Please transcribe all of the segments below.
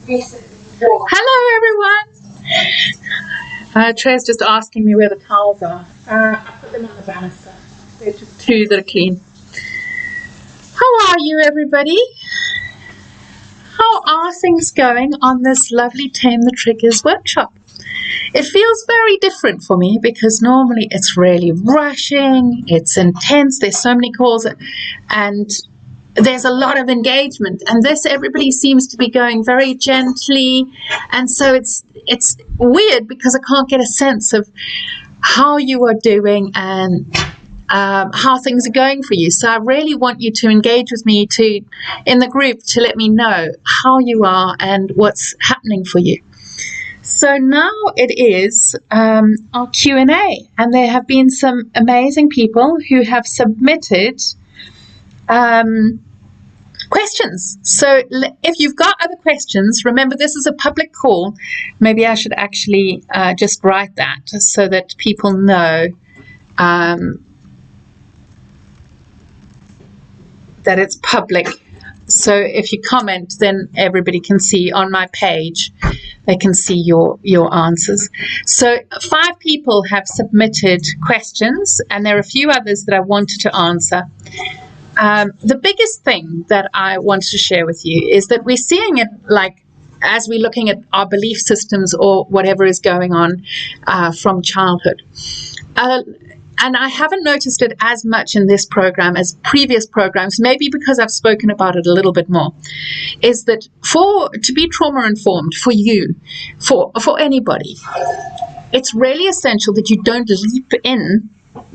Hello, everyone. Trey's just asking me where the towels are. I put them on the banister. They're just two that are clean. How are you, everybody? How are things going on this lovely Tame the Triggers workshop? It feels very different for me because normally it's really rushing, it's intense, there's so many calls, and there's a lot of engagement, and this everybody seems to be going very gently, and so it's weird because I can't get a sense of how you are doing and how things are going for you. So I really want you to engage with me in the group to let me know how you are and what's happening for you. So now it is our Q&A, and there have been some amazing people who have submitted questions. So if you've got other questions, remember this is a public call. Maybe I should actually just write that so that people know that it's public. So if you comment, then everybody can see on my page. They can see your answers. So 5 people have submitted questions, and there are a few others that I wanted to answer. The biggest thing that I want to share with you is that we're seeing it like as we're looking at our belief systems or whatever is going on from childhood. And I haven't noticed it as much in this program as previous programs, maybe because I've spoken about it a little bit more, is that to be trauma-informed for you, for anybody, it's really essential that you don't leap in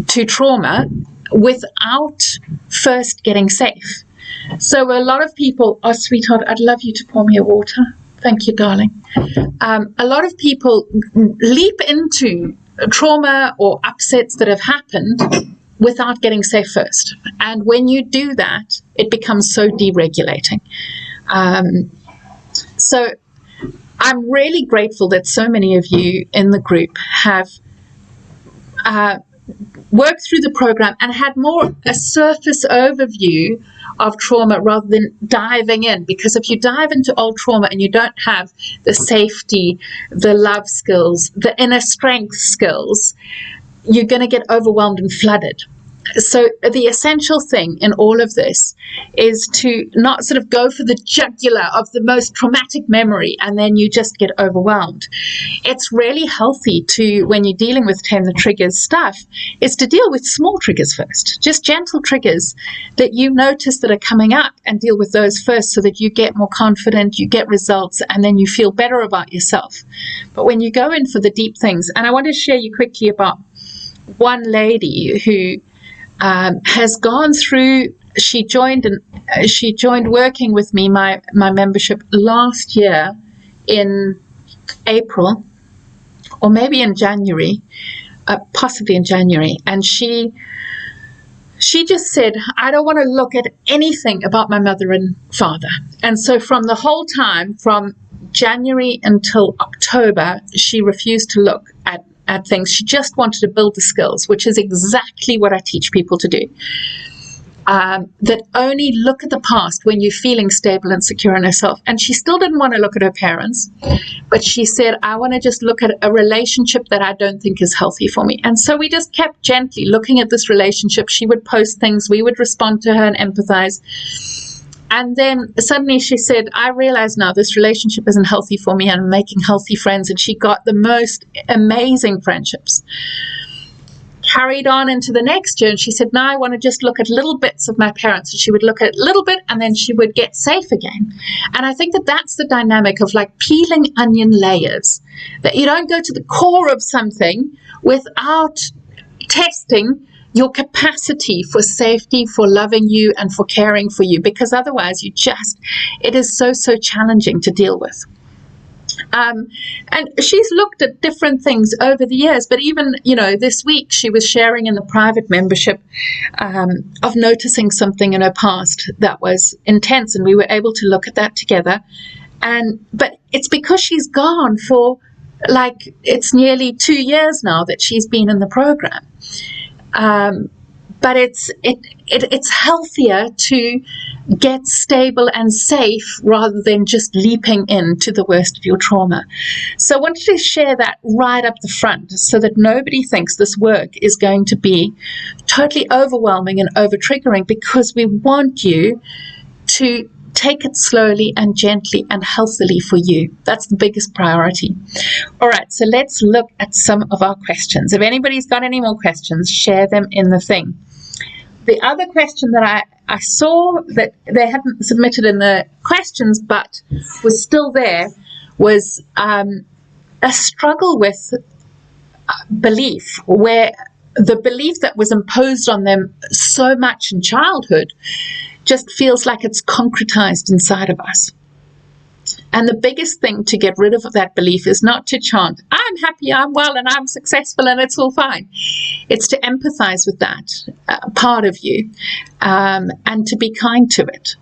to trauma without first getting safe. So a lot of people, oh sweetheart, I'd love you to pour me a water. Thank you, darling. A lot of people leap into trauma or upsets that have happened without getting safe first. And when you do that, it becomes so deregulating. So I'm really grateful that so many of you in the group have worked through the program and had more a surface overview of trauma rather than diving in, because if you dive into old trauma and you don't have the safety, the love skills, the inner strength skills, you're going to get overwhelmed and flooded. So the essential thing in all of this is to not sort of go for the jugular of the most traumatic memory and then you just get overwhelmed. It's really healthy to, when you're dealing with Tame the Triggers stuff, is to deal with small triggers first, just gentle triggers that you notice that are coming up, and deal with those first so that you get more confident, you get results, and then you feel better about yourself. But when you go in for the deep things, and I want to share you quickly about one lady who has gone through, she joined working with me, my membership last year in April, or maybe in January, possibly in January, and she just said, I don't want to look at anything about my mother and father. And so from the whole time, from January until October, she refused to look at things. She just wanted to build the skills, which is exactly what I teach people to do. That only look at the past when you're feeling stable and secure in herself. And she still didn't want to look at her parents, but she said, I want to just look at a relationship that I don't think is healthy for me. And so we just kept gently looking at this relationship. She would post things, we would respond to her and empathize. And then suddenly she said, I realize now this relationship isn't healthy for me. I'm making healthy friends. And she got the most amazing friendships. Carried on into the next year. And she said, now I want to just look at little bits of my parents. And she would look at a little bit and then she would get safe again. And I think that that's the dynamic of like peeling onion layers. That you don't go to the core of something without testing your capacity for safety, for loving you, and for caring for you, because otherwise it is so challenging to deal with. And she's looked at different things over the years, but even, this week she was sharing in the private membership of noticing something in her past that was intense, and we were able to look at that together. But it's because she's gone for, it's nearly 2 years now that she's been in the program. but it's healthier to get stable and safe rather than just leaping into the worst of your trauma. So I wanted to share that right up the front so that nobody thinks this work is going to be totally overwhelming and over-triggering, because we want you to take it slowly and gently and healthily for you. That's the biggest priority. All right, so let's look at some of our questions. If anybody's got any more questions, share them in the thing. The other question that I saw that they hadn't submitted in the questions but was still there was a struggle with belief, where the belief that was imposed on them so much in childhood just feels like it's concretized inside of us. And the biggest thing to get rid of that belief is not to chant, I'm happy, I'm well, and I'm successful, and it's all fine. It's to empathize with that part of you, and to be kind to it.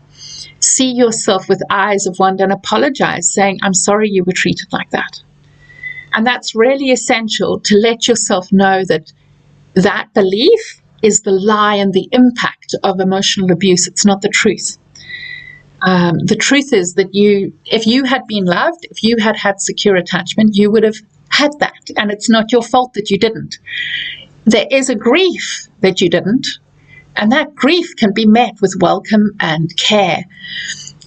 See yourself with eyes of wonder and apologize, saying, I'm sorry you were treated like that. And that's really essential, to let yourself know that that belief is the lie and the impact of emotional abuse. It's not the truth. The truth is that if you had been loved, if you had had secure attachment, you would have had that, and it's not your fault that you didn't. There is a grief that you didn't, and that grief can be met with welcome and care.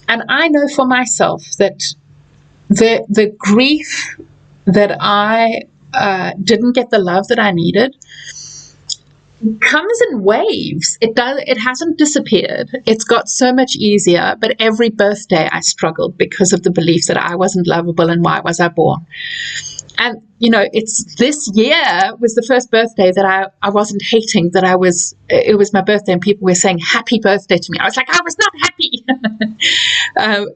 And I know for myself that the grief that I didn't get the love that I needed comes in waves. It hasn't disappeared. It's got so much easier, but every birthday I struggled because of the belief that I wasn't lovable and why was I born. And it's this year was the first birthday that I wasn't hating, that it was my birthday and people were saying happy birthday to me. I was like, I was not happy.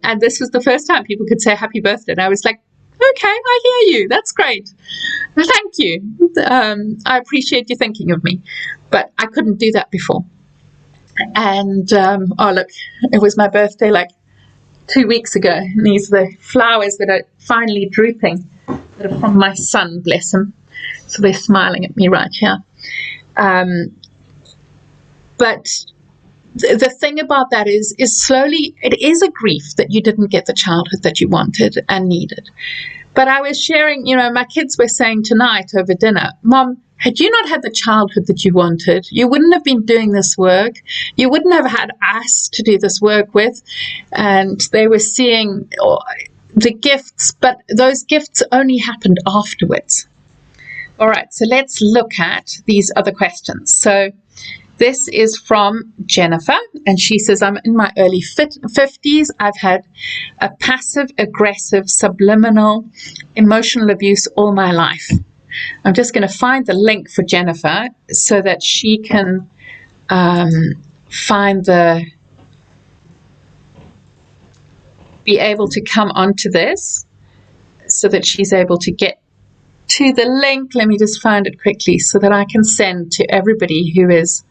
And this was the first time people could say happy birthday, and I was like, okay, I hear you. That's great. Thank you. I appreciate you thinking of me. But I couldn't do that before. And, look, it was my birthday like 2 weeks ago. And these are the flowers that are finally drooping, that are from my son, bless him. So they're smiling at me right here. But the thing about that is slowly, it is a grief that you didn't get the childhood that you wanted and needed. But I was sharing, my kids were saying tonight over dinner, Mom, had you not had the childhood that you wanted, you wouldn't have been doing this work. You wouldn't have had us to do this work with. And they were seeing the gifts, but those gifts only happened afterwards. All right, so let's look at these other questions. So this is from Jennifer, and she says, I'm in my early 50s. I've had a passive-aggressive, subliminal, emotional abuse all my life. I'm just going to find the link for Jennifer so that she can be able to come onto this so that she's able to get to the link. Let me just find it quickly so that I can send to everybody who has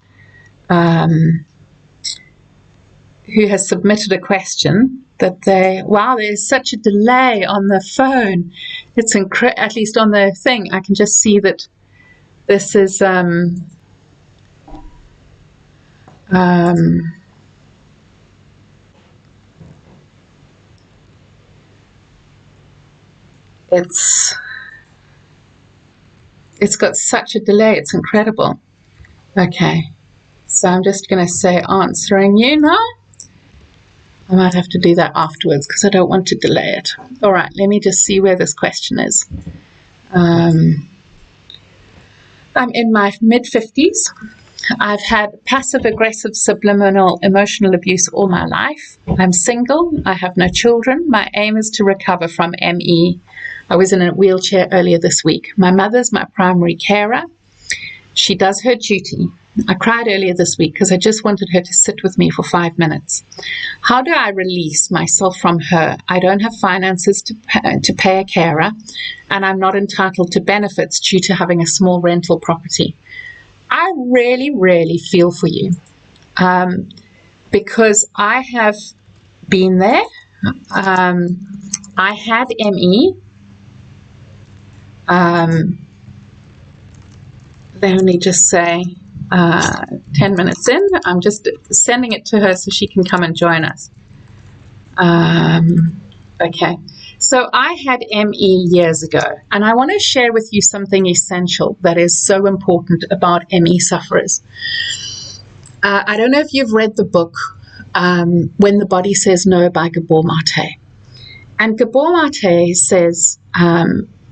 submitted a question that there's such a delay on the phone. It's at least on the thing, I can just see that this is it's got such a delay, it's incredible. Okay, so I'm just going to say answering you now. I might have to do that afterwards because I don't want to delay it. All right, let me just see where this question is. I'm in my mid-50s. I've had passive-aggressive, subliminal, emotional abuse all my life. I'm single. I have no children. My aim is to recover from ME. I was in a wheelchair earlier this week. My mother's my primary carer. She does her duty. I cried earlier this week because I just wanted her to sit with me for 5 minutes. How do I release myself from her? I don't have finances to pay a carer, and I'm not entitled to benefits due to having a small rental property. I really, really feel for you because I have been there. I had ME. Let me just say, 10 minutes in. I'm just sending it to her so she can come and join us. Okay. So I had ME years ago, and I want to share with you something essential that is so important about ME sufferers. I don't know if you've read the book When the Body Says No by Gabor Mate. And Gabor Mate says,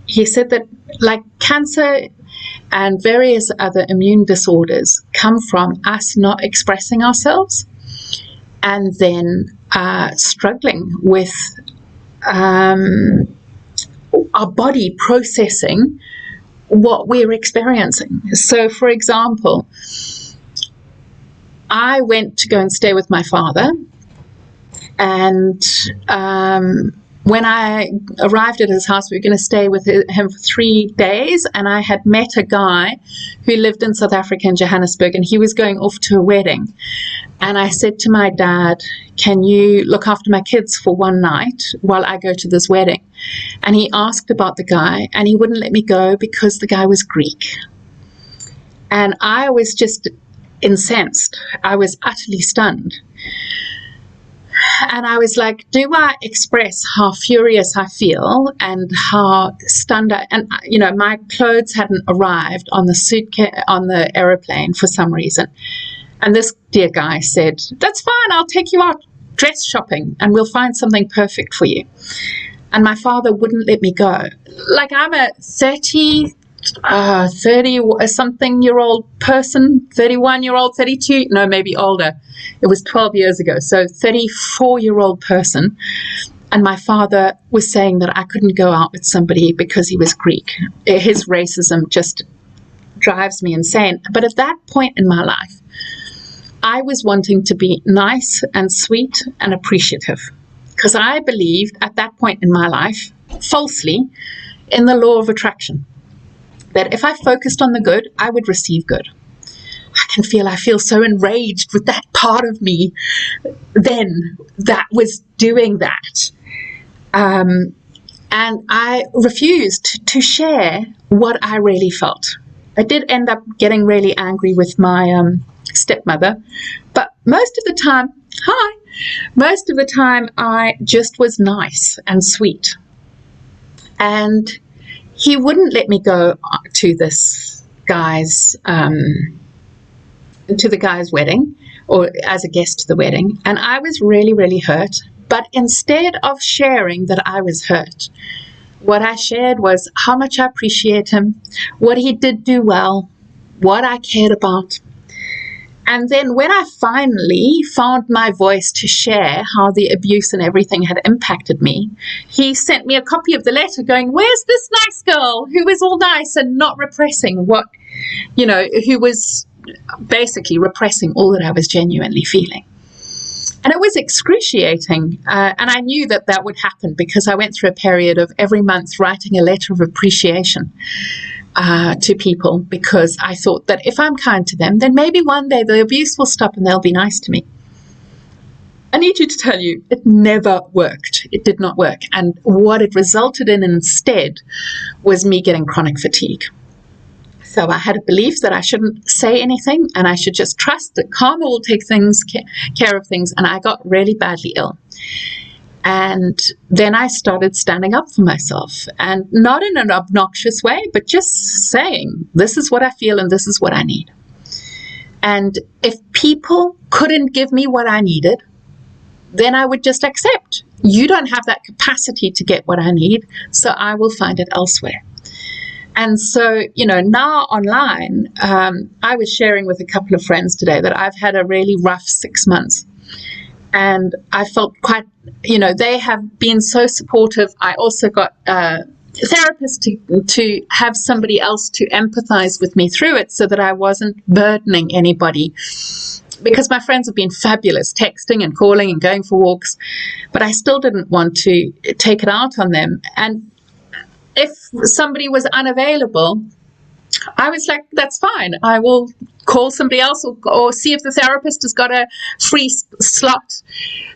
he said that like cancer and various other immune disorders come from us not expressing ourselves and then struggling with our body processing what we're experiencing. So, for example, I went to go and stay with my father, and when I arrived at his house, we were going to stay with him for 3 days, and I had met a guy who lived in South Africa in Johannesburg, and he was going off to a wedding. And I said to my dad, can you look after my kids for one night while I go to this wedding? And he asked about the guy, and he wouldn't let me go because the guy was Greek. And I was just incensed. I was utterly stunned. And I was like, do I express how furious I feel and how stunned and you know, my clothes hadn't arrived on the suitcase on the aeroplane for some reason. And this dear guy said, that's fine, I'll take you out dress shopping and we'll find something perfect for you. And my father wouldn't let me go. Like, I'm a 30 something year old person, 31-year-old, 32, no, maybe older. It was 12 years ago. So 34-year-old person. And my father was saying that I couldn't go out with somebody because he was Greek. His racism just drives me insane. But at that point in my life, I was wanting to be nice and sweet and appreciative, because I believed at that point in my life, falsely, in the law of attraction, that if I focused on the good, I would receive good. I feel so enraged with that part of me then that was doing that. And I refused to share what I really felt. I did end up getting really angry with my stepmother, but most of the time I just was nice and sweet. And he wouldn't let me go to this guy's to the guy's wedding, or as a guest to the wedding, and I was really, really hurt. But instead of sharing that I was hurt, what I shared was how much I appreciate him, what he did do well, what I cared about. And then when I finally found my voice to share how the abuse and everything had impacted me, he sent me a copy of the letter going, where's this nice girl who is all nice and not repressing what, you know, who was basically repressing all that I was genuinely feeling. And it was excruciating. And I knew that that would happen because I went through a period of every month writing a letter of appreciation to people, because I thought that if I'm kind to them, then maybe one day the abuse will stop and they'll be nice to me. I need you to tell you, it never worked. It did not work. And what it resulted in instead was me getting chronic fatigue. So I had a belief that I shouldn't say anything and I should just trust that karma will take care of things. And I got really badly ill. And then I started standing up for myself, and not in an obnoxious way, but just saying, this is what I feel and this is what I need. And if people couldn't give me what I needed, then I would just accept. You don't have that capacity to get what I need, so I will find it elsewhere. And so, you know, now online, I was sharing with a couple of friends today that I've had a really rough 6 months. And I felt quite, you know, they have been so supportive. I also got a therapist to have somebody else to empathize with me through it so that I wasn't burdening anybody. Because my friends have been fabulous, texting and calling and going for walks, but I still didn't want to take it out on them. And if somebody was unavailable, I was like, that's fine. I will call somebody else or see if the therapist has got a free slot,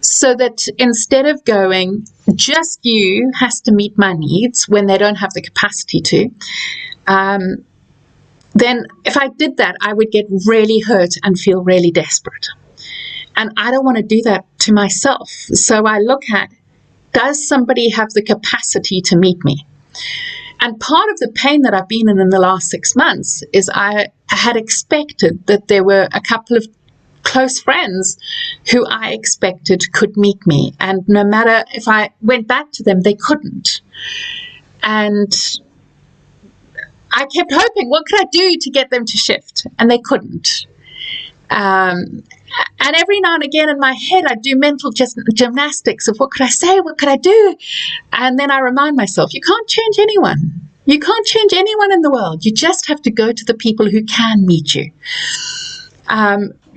so that instead of going, just you has to meet my needs when they don't have the capacity to, then if I did that, I would get really hurt and feel really desperate. And I don't want to do that to myself. So I look at, does somebody have the capacity to meet me? And part of the pain that I've been in the last 6 months is I had expected that there were a couple of close friends who I expected could meet me. And no matter if I went back to them, they couldn't. And I kept hoping, what could I do to get them to shift? And they couldn't. And every now and again in my head, I do mental gymnastics of what could I say? What could I do? And then I remind myself, you can't change anyone. You can't change anyone in the world. You just have to go to the people who can meet you.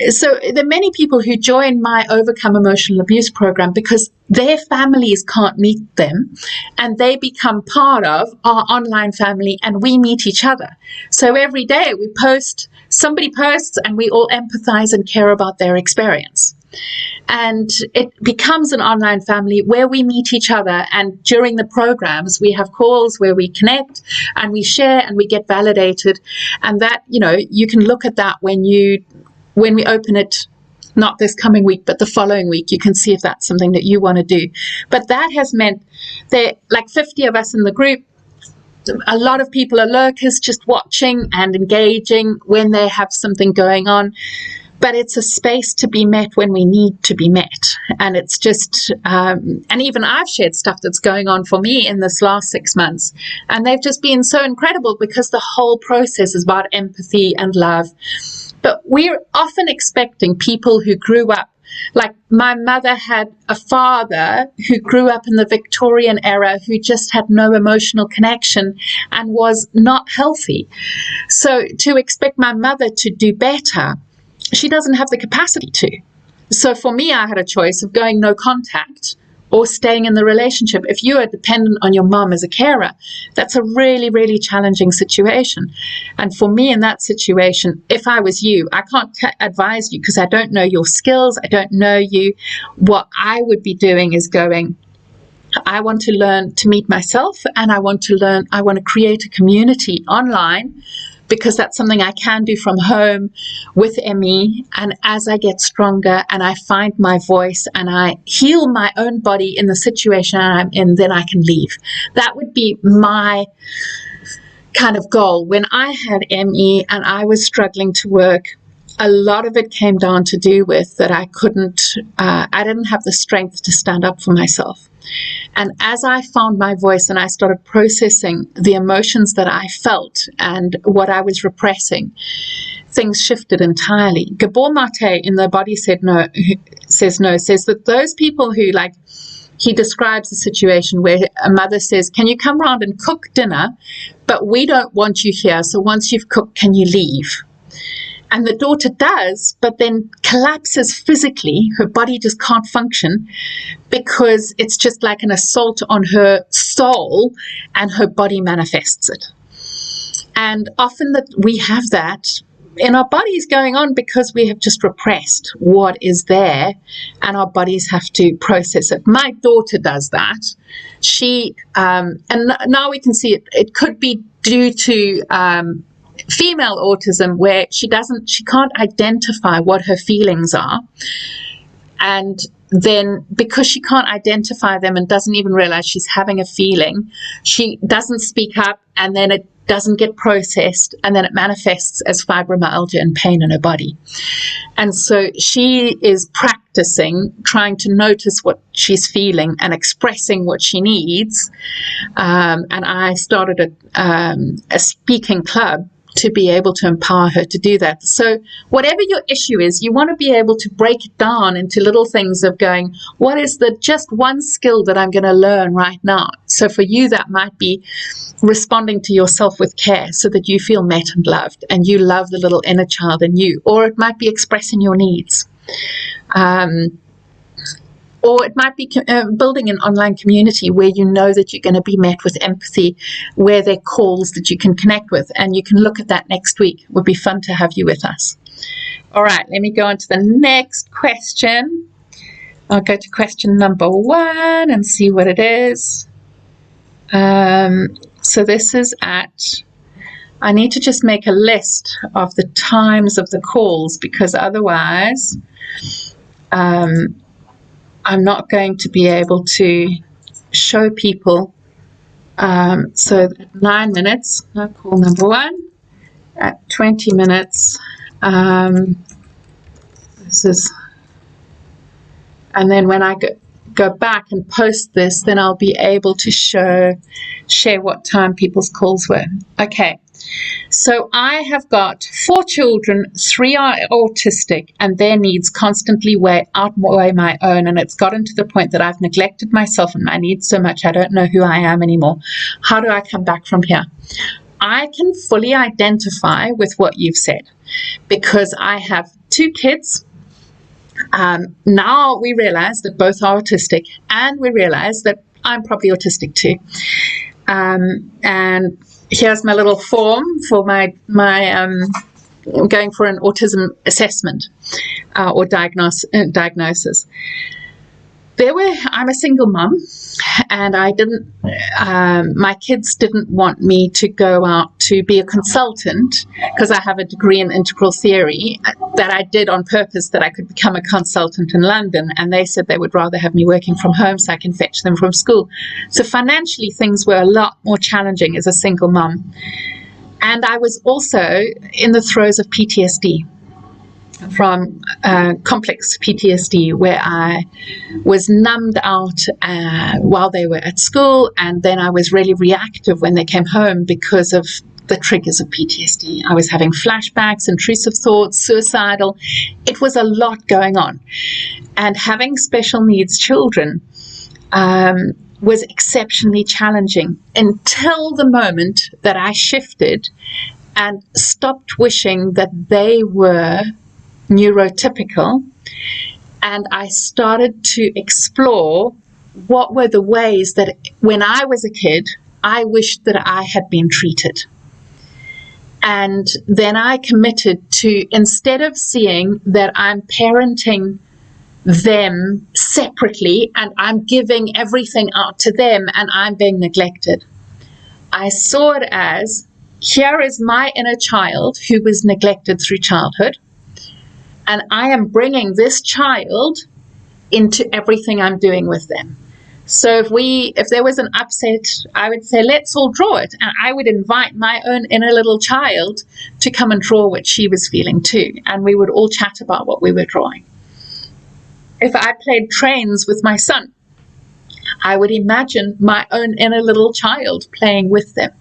So there are many people who join my Overcome Emotional Abuse program because their families can't meet them, and they become part of our online family, and we meet each other. So every day we post, somebody posts, and we all empathize and care about their experience. And it becomes an online family where we meet each other, and during the programs we have calls where we connect and we share and we get validated. And that, you know, you can look at that when we open it, not this coming week, but the following week, you can see if that's something that you want to do. But that has meant there are like 50 of us in the group. A lot of people are lurkers, just watching and engaging when they have something going on. But it's a space to be met when we need to be met. And it's just, and even I've shared stuff that's going on for me in this last 6 months. And they've just been so incredible because the whole process is about empathy and love. But we're often expecting people who grew up, like my mother had a father who grew up in the Victorian era who just had no emotional connection and was not healthy. So to expect my mother to do better, she doesn't have the capacity to. So for me, I had a choice of going no contact or staying in the relationship. If you are dependent on your mom as a carer, that's a really, really challenging situation. And for me in that situation, if I was you, I can't advise you because I don't know your skills, I don't know you. What I would be doing is going, I want to learn to meet myself, and I want to create a community online, because that's something I can do from home with ME. And as I get stronger and I find my voice and I heal my own body in the situation I'm in, then I can leave. That would be my kind of goal. When I had ME and I was struggling to work, a lot of it came down to do with that I didn't have the strength to stand up for myself. And as I found my voice and I started processing the emotions that I felt and what I was repressing, things shifted entirely. Gabor Mate in The Body Says No, says that those people who, like, he describes a situation where a mother says, can you come round and cook dinner, but we don't want you here, so once you've cooked, can you leave? And the daughter does, but then collapses physically. Her body just can't function because it's just like an assault on her soul, and her body manifests it. And often that we have that in our bodies going on because we have just repressed what is there, and our bodies have to process it. My daughter does that. She, and now we can see it. It could be due to female autism, where she can't identify what her feelings are, and then because she can't identify them and doesn't even realize she's having a feeling, she doesn't speak up, and then it doesn't get processed, and then it manifests as fibromyalgia and pain in her body. And so she is practicing trying to notice what she's feeling and expressing what she needs. And I started a speaking club to be able to empower her to do that. So whatever your issue is, you want to be able to break it down into little things of going, what is the just one skill that I'm going to learn right now? So for you, that might be responding to yourself with care so that you feel met and loved, and you love the little inner child in you. Or it might be expressing your needs. Or it might be building an online community where you know that you're going to be met with empathy, where there are calls that you can connect with, and you can look at that next week. It would be fun to have you with us. All right, let me go on to the next question. I'll go to question number 1 and see what it is. So this is at I need to just make a list of the times of the calls, because otherwise I'm not going to be able to show people. So 9 minutes, call number 1, at 20 minutes, this is, and then when I go back and post this, then I'll be able to share what time people's calls were. Okay, so I have got 4 children, 3 are autistic, and their needs constantly outweigh my own, and it's gotten to the point that I've neglected myself and my needs so much I don't know who I am anymore. How do I come back from here? I can fully identify with what you've said, because I have 2 kids. Now we realize that both are autistic, and we realize that I'm probably autistic too. And here's my little form for my going for an autism assessment or diagnosis. I'm a single mum, and my kids didn't want me to go out to be a consultant, because I have a degree in integral theory that I did on purpose, that I could become a consultant in London, and they said they would rather have me working from home so I can fetch them from school. So financially things were a lot more challenging as a single mum. And I was also in the throes of PTSD, from complex PTSD, where I was numbed out while they were at school, and then I was really reactive when they came home because of the triggers of PTSD. I was having flashbacks, intrusive thoughts, suicidal. It was a lot going on. And having special needs children was exceptionally challenging, until the moment that I shifted and stopped wishing that they were neurotypical, and I started to explore what were the ways that when I was a kid I wished that I had been treated. And then I committed to, instead of seeing that I'm parenting them separately and I'm giving everything out to them and I'm being neglected, I saw it as, here is my inner child who was neglected through childhood, and I am bringing this child into everything I'm doing with them. So if there was an upset, I would say, let's all draw it. And I would invite my own inner little child to come and draw what she was feeling too. And we would all chat about what we were drawing. If I played trains with my son, I would imagine my own inner little child playing with them.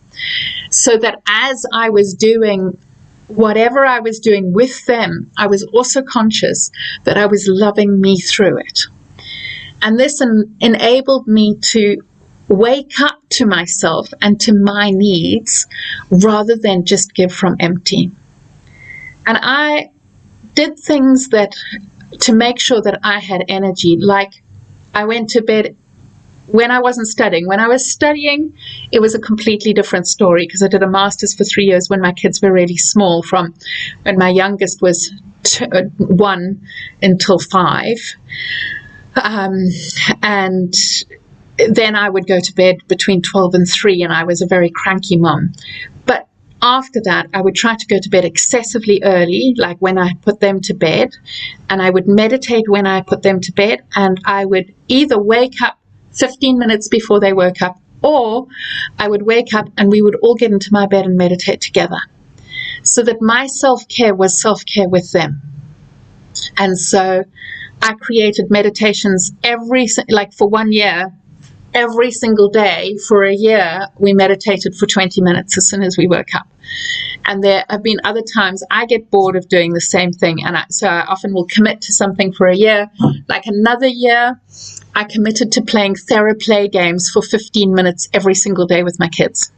So that as I was doing whatever I was doing with them, I was also conscious that I was loving me through it. And this enabled me to wake up to myself and to my needs rather than just give from empty. And I did things to make sure that I had energy. Like, I went to bed when I wasn't studying. When I was studying, it was a completely different story, because I did a master's for 3 years when my kids were really small, from when my youngest was 1 until 5. And then I would go to bed between 12 and 3, and I was a very cranky mum. But after that, I would try to go to bed excessively early, like when I put them to bed, and I would meditate when I put them to bed, and I would either wake up 15 minutes before they woke up, or I would wake up and we would all get into my bed and meditate together, so that my self-care was self-care with them. And so I created meditations for 1 year, every single day for a year. We meditated for 20 minutes as soon as we woke up. And there have been other times I get bored of doing the same thing, and so I often will commit to something for a year. Like another year, I committed to playing TheraPlay games for 15 minutes every single day with my kids.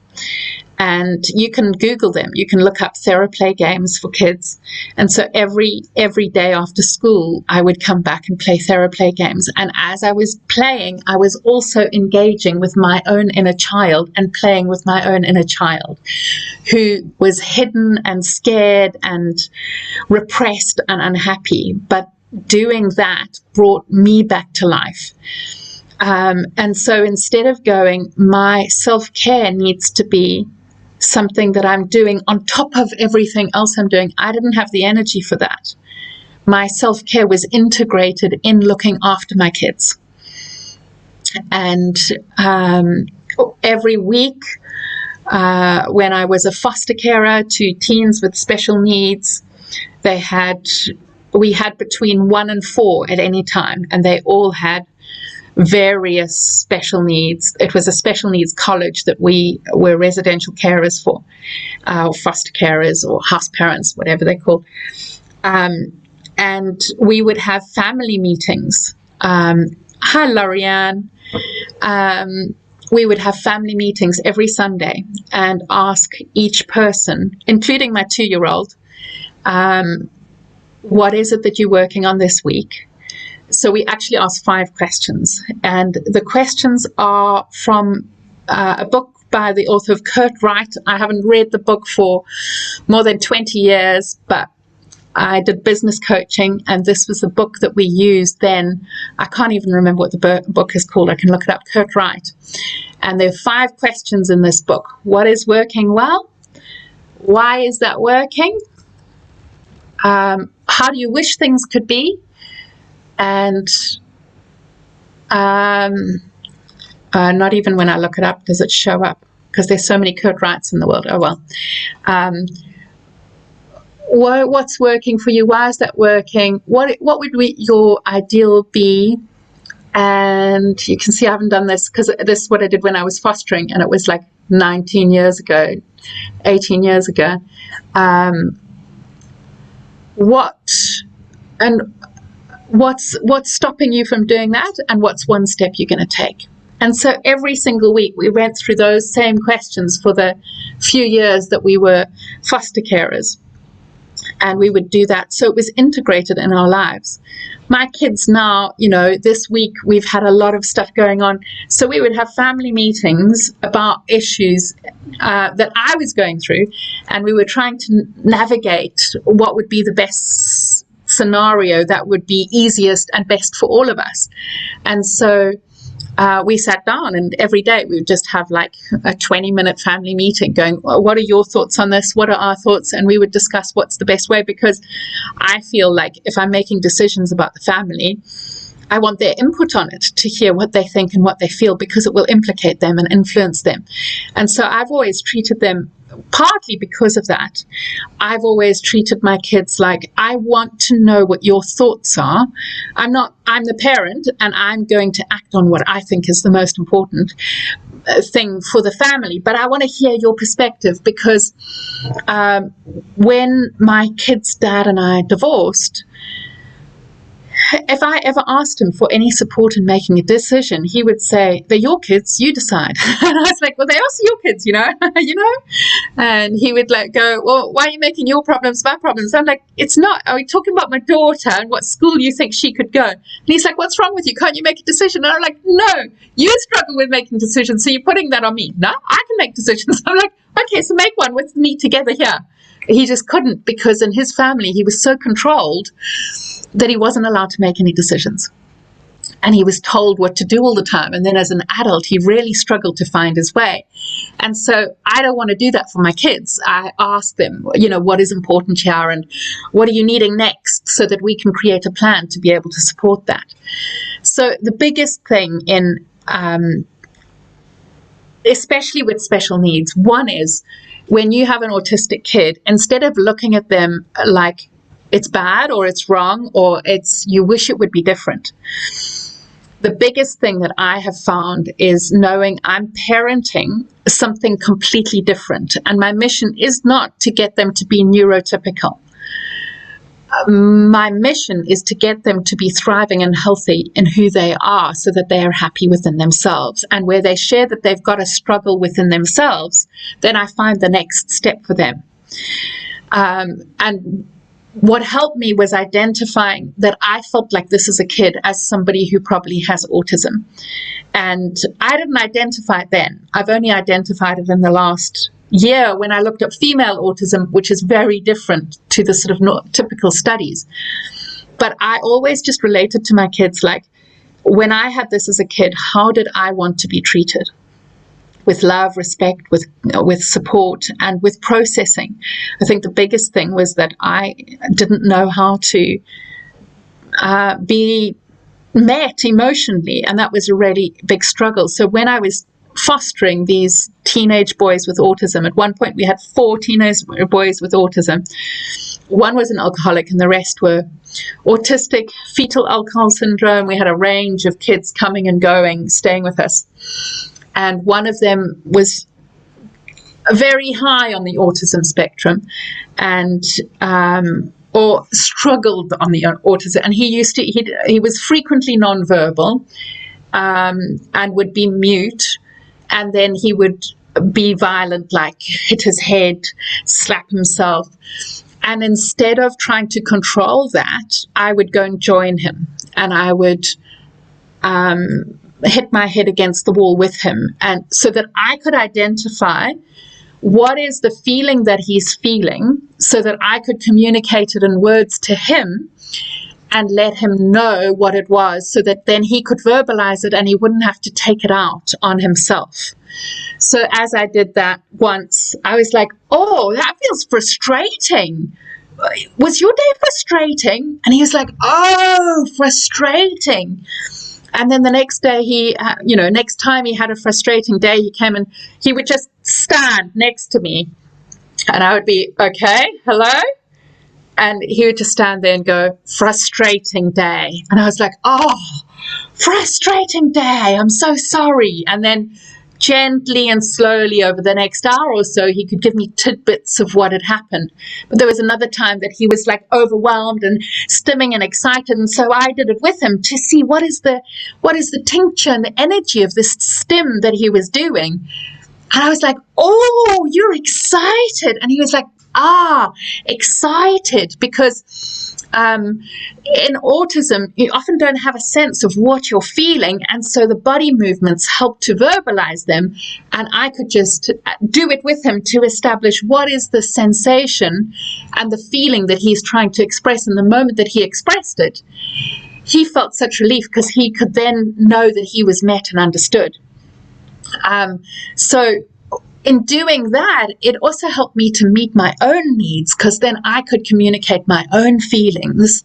And you can Google them. You can look up TheraPlay games for kids. And so every day after school, I would come back and play TheraPlay games. And as I was playing, I was also engaging with my own inner child and playing with my own inner child, who was hidden and scared and repressed and unhappy. But doing that brought me back to life. And so instead of going, my self-care needs to be something that I'm doing on top of everything else I'm doing. I didn't have the energy for that. My self-care was integrated in looking after my kids. And every week, when I was a foster carer to teens with special needs, we had between 1 and 4 at any time, and they all had various special needs. It was a special needs college that we were residential carers for, foster carers or house parents, whatever they're called. And we would have family meetings. Hi, Lorianne. We would have family meetings every Sunday and ask each person, including my 2-year-old, what is it that you're working on this week? So we actually asked 5 questions, and the questions are from a book by the author of Kurt Wright. I haven't read the book for more than 20 years, but I did business coaching, and this was the book that we used then. I can't even remember what the book is called. I can look it up, Kurt Wright. And there are 5 questions in this book. What is working well? Why is that working? How do you wish things could be? And not even when I look it up does it show up, because there's so many Kurt Wrights in the world. Oh well. What's working for you? Why is that working? What would your ideal be? And you can see I haven't done this because this is what I did when I was fostering, and it was like 19 years ago, 18 years ago. What's stopping you from doing that, and what's one step you're going to take? And so every single week we went through those same questions for the few years that we were foster carers, and we would do that. So it was integrated in our lives. My kids now, this week we've had a lot of stuff going on, so we would have family meetings about issues that I was going through, and we were trying to navigate what would be the best scenario that would be easiest and best for all of us. And so we sat down, and every day we would just have like a 20-minute family meeting going, well, what are your thoughts on this? What are our thoughts? And we would discuss what's the best way, because I feel like if I'm making decisions about the family, I want their input on it, to hear what they think and what they feel, because it will implicate them and influence them. And so I've always treated them, partly because of that, I've always treated my kids like, I want to know what your thoughts are. I'm the parent, and I'm going to act on what I think is the most important thing for the family, but I want to hear your perspective, because when my kid's dad and I divorced, if I ever asked him for any support in making a decision, he would say, they're your kids, you decide. And I was like, well, they're also your kids, And he would go, well, why are you making your problems my problems? I'm like, it's not. Are we talking about my daughter and what school you think she could go? And he's like, what's wrong with you? Can't you make a decision? And I'm like, no, you struggle with making decisions, so you're putting that on me. No, I can make decisions. I'm like, okay, so make one with me together here. He just couldn't, because in his family, he was so controlled that he wasn't allowed to make any decisions. And he was told what to do all the time. And then as an adult, he really struggled to find his way. And so I don't want to do that for my kids. I ask them, what is important here, and what are you needing next, so that we can create a plan to be able to support that. So the biggest thing in, especially with special needs, one is when you have an autistic kid, instead of looking at them like it's bad or it's wrong or you wish it would be different, the biggest thing that I have found is knowing I'm parenting something completely different, and my mission is not to get them to be neurotypical. My mission is to get them to be thriving and healthy in who they are, so that they are happy within themselves. And where they share that they've got a struggle within themselves, then I find the next step for them. And what helped me was identifying that I felt like this as a kid as somebody who probably has autism. And I didn't identify it then. I've only identified it in the last year when I looked at female autism, which is very different to the sort of typical studies. But I always just related to my kids like, when I had this as a kid, how did I want to be treated? with love, respect, with support, and with processing. I think the biggest thing was that I didn't know how to be met emotionally, and that was a really big struggle. So when I was fostering these teenage boys with autism, at one point we had 4 teenage boys with autism. One was an alcoholic and the rest were autistic, fetal alcohol syndrome. We had a range of kids coming and going, staying with us. And one of them was very high on the autism spectrum and or struggled on the autism. And he was frequently nonverbal and would be mute. And then he would be violent, like hit his head, slap himself. And instead of trying to control that, I would go and join him. And I would hit my head against the wall with him. And so that I could identify what is the feeling that he's feeling, so that I could communicate it in words to him and let him know what it was, so that then he could verbalize it and he wouldn't have to take it out on himself. So as I did that once, I was like, oh, that feels frustrating. Was your day frustrating? And he was like, oh, frustrating. And then the next day next time he had a frustrating day, he came and he would just stand next to me and I would be, okay, hello? And he would just stand there and go, frustrating day. And I was like, oh, frustrating day. I'm so sorry. And then gently and slowly over the next hour or so, he could give me tidbits of what had happened. But there was another time that he was like overwhelmed and stimming and excited. And so I did it with him to see what is the tincture and the energy of this stim that he was doing. And I was like, oh, you're excited. And he was like, excited, because in autism, you often don't have a sense of what you're feeling, and so the body movements help to verbalize them, and I could just do it with him to establish what is the sensation and the feeling that he's trying to express. And the moment that he expressed it, he felt such relief because he could then know that he was met and understood. So in doing that, it also helped me to meet my own needs, because then I could communicate my own feelings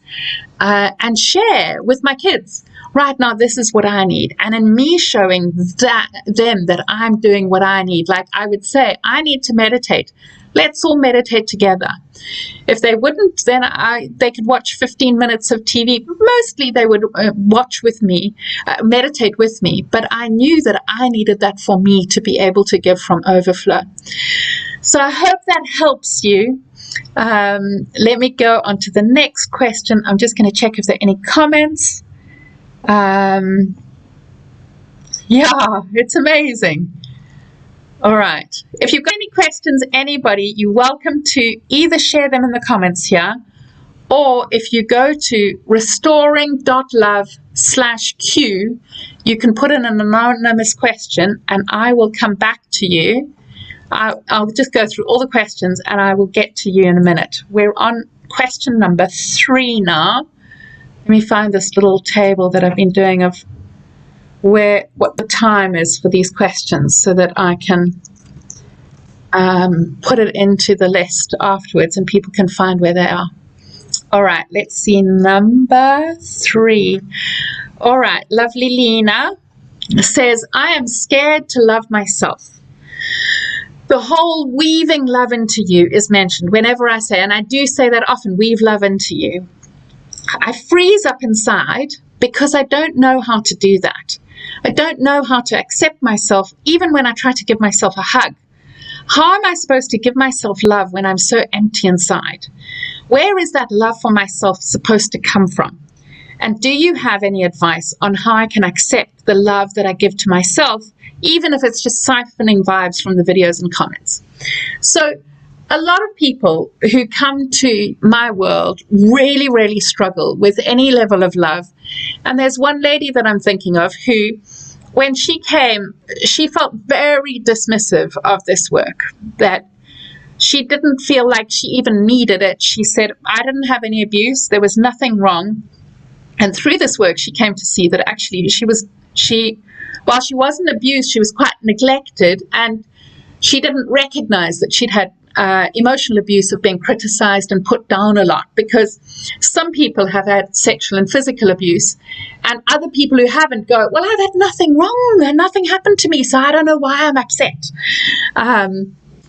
and share with my kids. Right now, this is what I need. And in me showing them that I'm doing what I need, like I would say, I need to meditate. Let's all meditate together. If they wouldn't, then they could watch 15 minutes of TV. Mostly they would watch with me, meditate with me. But I knew that I needed that for me to be able to give from overflow. So I hope that helps you. Let me go on to the next question. I'm just going to check if there are any comments. Yeah, it's amazing. All right. If you've got any questions, anybody, you're welcome to either share them in the comments here, or if you go to restoring.love/Q, you can put in an anonymous question and I will come back to you. I'll just go through all the questions and I will get to you in a minute. We're on question number 3 now. Let me find this little table that I've been doing of what the time is for these questions, so that I can put it into the list afterwards and people can find where they are. All right, let's see, number 3. All right, lovely Lena says, I am scared to love myself. The whole weaving love into you is mentioned whenever I say, and I do say that often, weave love into you. I freeze up inside because I don't know how to do that. I don't know how to accept myself, even when I try to give myself a hug. How am I supposed to give myself love when I'm so empty inside? Where is that love for myself supposed to come from? And do you have any advice on how I can accept the love that I give to myself, even if it's just siphoning vibes from the videos and comments? So a lot of people who come to my world really, really struggle with any level of love. And there's one lady that I'm thinking of who, when she came, she felt very dismissive of this work, that she didn't feel like she even needed it. She said, I didn't have any abuse. There was nothing wrong. And through this work, she came to see that actually she while she wasn't abused, she was quite neglected, and she didn't recognize that she'd had emotional abuse of being criticized and put down a lot, because some people have had sexual and physical abuse, and other people who haven't go, well, I've had nothing wrong and nothing happened to me, so I don't know why I'm upset.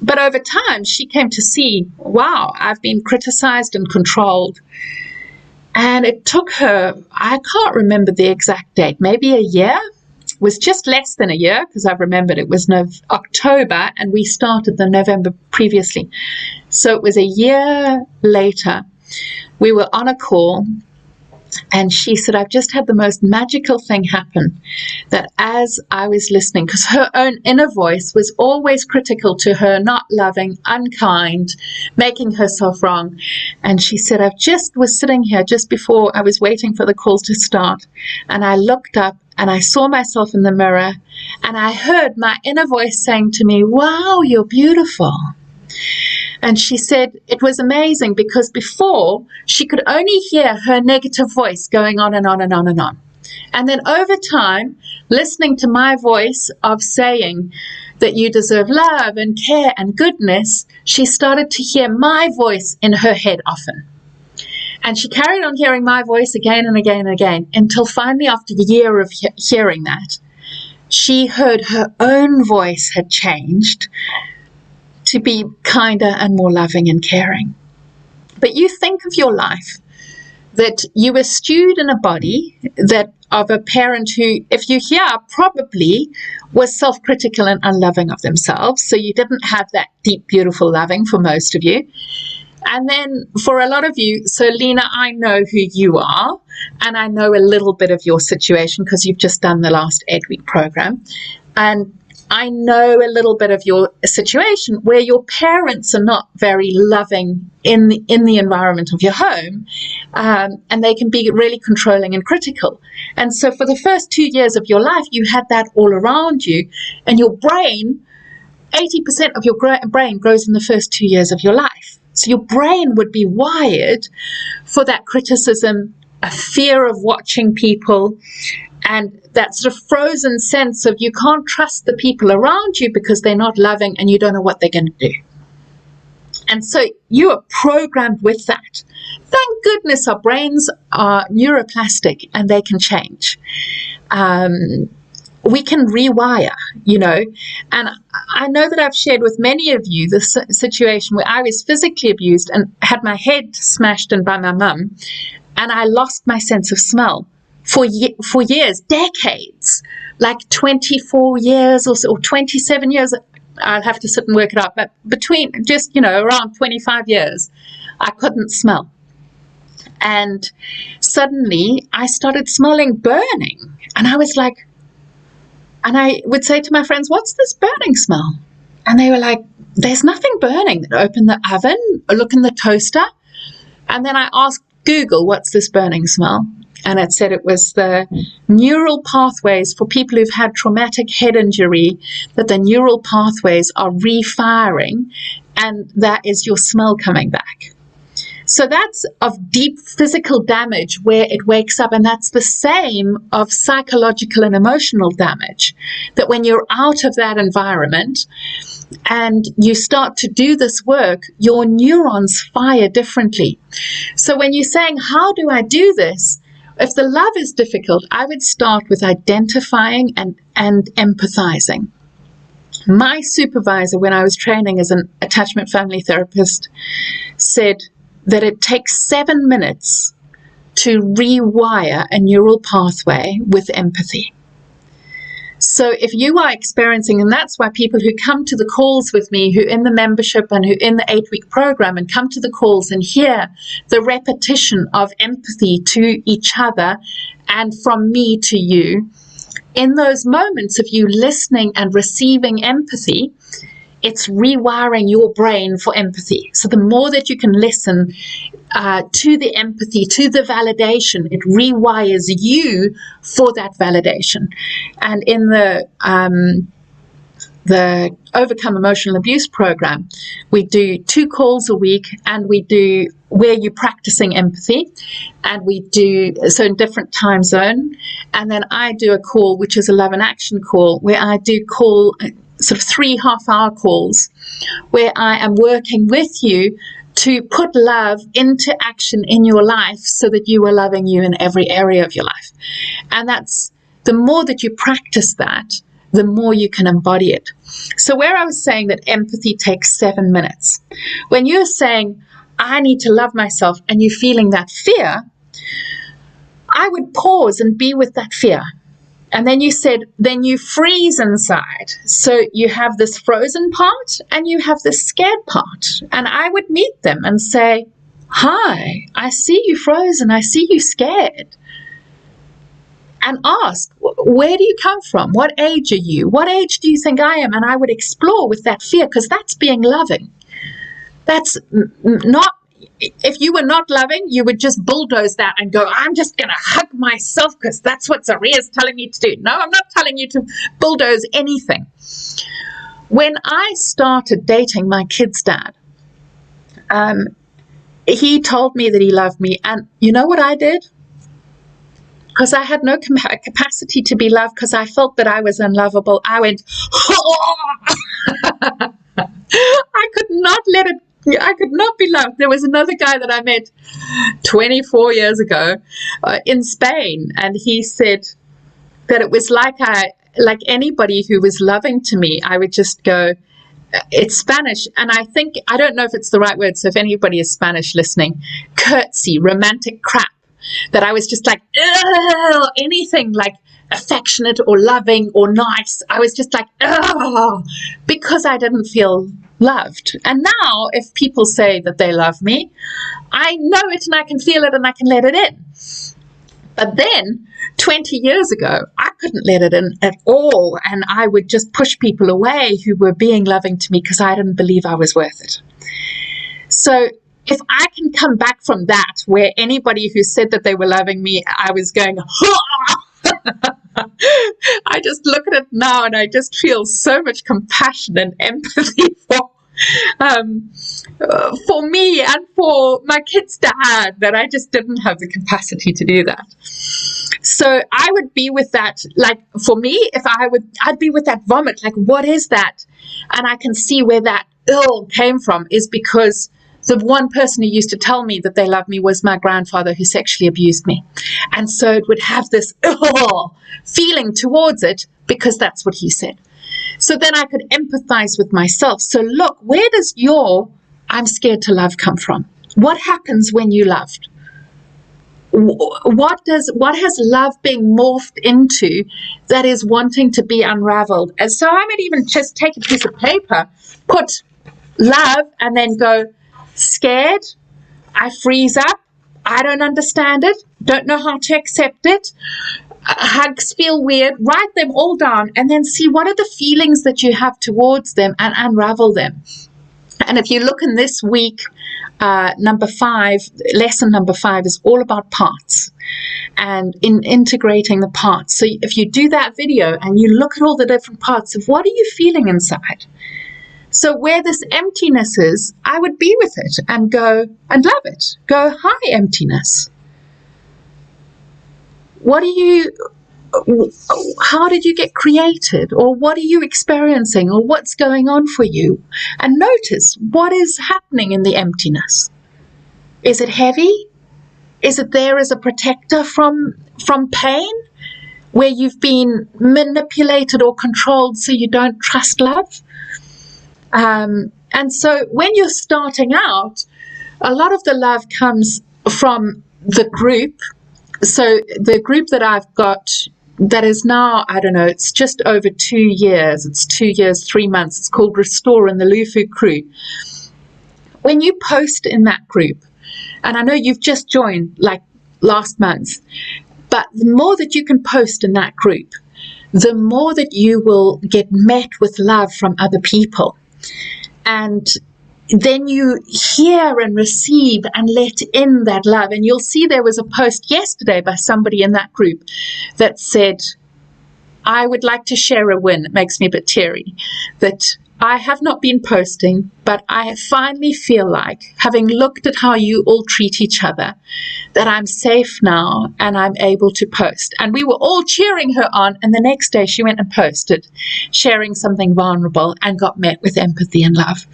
But over time, she came to see, wow, I've been criticized and controlled. And it took her, I can't remember the exact date, maybe a year. It was just less than a year, because I've remembered it was October, and we started the November previously. So it was a year later. We were on a call, and she said, I've just had the most magical thing happen, that as I was listening, because her own inner voice was always critical to her, not loving, unkind, making herself wrong. And she said, I just was sitting here just before I was waiting for the call to start, and I looked up and I saw myself in the mirror, and I heard my inner voice saying to me, wow, you're beautiful. And she said it was amazing, because before she could only hear her negative voice going on and on and on and on. And then over time, listening to my voice of saying that you deserve love and care and goodness, she started to hear my voice in her head often. And she carried on hearing my voice again and again and again, until finally, after a year of hearing that, she heard her own voice had changed to be kinder and more loving and caring. But you think of your life that you were stewed in a body that of a parent who, if you hear, probably was self-critical and unloving of themselves. So you didn't have that deep, beautiful loving for most of you. And then for a lot of you, so Lena, I know who you are, and I know a little bit of your situation because you've just done the last 8-week program. And I know a little bit of your situation where your parents are not very loving in the environment of your home, and they can be really controlling and critical. And so for the first 2 years of your life, you had that all around you, and your brain, 80% of your brain grows in the first 2 years of your life. So your brain would be wired for that criticism, a fear of watching people, and that sort of frozen sense of you can't trust the people around you because they're not loving and you don't know what they're going to do. And so you are programmed with that. Thank goodness our brains are neuroplastic and they can change. We can rewire, and I know that I've shared with many of you the situation where I was physically abused and had my head smashed in by my mum, and I lost my sense of smell for years, decades, like 24 years or so, or 27 years. I'll have to sit and work it out, but between just, around 25 years, I couldn't smell. And suddenly I started smelling burning, and I was like, and I would say to my friends, what's this burning smell? And they were like, there's nothing burning. Open the oven, look in the toaster. And then I asked Google, what's this burning smell? And it said it was the neural pathways for people who've had traumatic head injury, that the neural pathways are refiring, and that is your smell coming back. So that's of deep physical damage where it wakes up, and that's the same of psychological and emotional damage, that when you're out of that environment and you start to do this work, your neurons fire differently. So when you're saying, how do I do this? If the love is difficult, I would start with identifying and empathizing. My supervisor, when I was training as an attachment family therapist, said that it takes 7 minutes to rewire a neural pathway with empathy. So if you are experiencing, and that's why people who come to the calls with me, who in the membership and who in the 8-week program and come to the calls and hear the repetition of empathy to each other and from me to you, in those moments of you listening and receiving empathy, it's rewiring your brain for empathy. So the more that you can listen to the empathy, to the validation, it rewires you for that validation. And in the the Overcome Emotional Abuse program, we do 2 calls a week, and we do where you're practicing empathy, and we do so in different time zone. And then I do a call which is a love and action call, where I do call sort of 3 half-hour calls where I am working with you to put love into action in your life so that you are loving you in every area of your life. And that's the more that you practice that, the more you can embody it. So where I was saying that empathy takes 7 minutes, when you're saying, I need to love myself, and you're feeling that fear, I would pause and be with that fear. And then you said, then you freeze inside. So you have this frozen part and you have this scared part. And I would meet them and say, hi, I see you frozen. I see you scared. And ask, where do you come from? What age are you? What age do you think I am? And I would explore with that fear, because that's being loving. That's not, if you were not loving, you would just bulldoze that and go, I'm just going to hug myself because that's what Zariya is telling me to do. No, I'm not telling you to bulldoze anything. When I started dating my kid's dad, he told me that he loved me. And you know what I did? Because I had no capacity to be loved, because I felt that I was unlovable, I went, I could not let it, I could not be loved. There was another guy that I met 24 years ago in Spain, and he said that it was like anybody who was loving to me, I would just go, it's Spanish, and I think, I don't know if it's the right word, so if anybody is Spanish listening, curtsy, romantic crap. That I was just like, anything like affectionate or loving or nice, I was just like, because I didn't feel loved. And now if people say that they love me, I know it and I can feel it and I can let it in. But then 20 years ago, I couldn't let it in at all, and I would just push people away who were being loving to me because I didn't believe I was worth it. So if I can come back from that, where anybody who said that they were loving me, I was going, I just look at it now and I just feel so much compassion and empathy for me and for my kid's dad, that I just didn't have the capacity to do that. So I would be with that, like for me, I'd be with that vomit, like what is that? And I can see where that ill came from, is because the one person who used to tell me that they loved me was my grandfather, who sexually abused me. And so it would have this feeling towards it, because that's what he said. So then I could empathize with myself. So look, where does your I'm scared to love come from? What happens when you loved? What has love being morphed into that is wanting to be unraveled? And so I might even just take a piece of paper, put love, and then go, scared, I freeze up, I don't understand it, don't know how to accept it, hugs feel weird, write them all down, and then see what are the feelings that you have towards them and unravel them. And if you look in this week, number 5, lesson number 5 is all about parts and in integrating the parts. So if you do that video and you look at all the different parts of what are you feeling inside, so where this emptiness is, I would be with it and go and love it. Go, hi, emptiness. How did you get created? Or what are you experiencing? Or what's going on for you? And notice what is happening in the emptiness. Is it heavy? Is it there as a protector from pain? Where you've been manipulated or controlled so you don't trust love? And so when you're starting out, a lot of the love comes from the group. So the group that I've got that is now, I don't know, it's just over 2 years. It's 2 years, 3 months. It's called Restore and the Lufu Crew. When you post in that group, and I know you've just joined like last month, but the more that you can post in that group, the more that you will get met with love from other people. And then you hear and receive and let in that love. And you'll see there was a post yesterday by somebody in that group that said, I would like to share a win. It makes me a bit teary that I have not been posting, but I finally feel like, having looked at how you all treat each other, that I'm safe now and I'm able to post. And we were all cheering her on, and the next day she went and posted, sharing something vulnerable, and got met with empathy and love.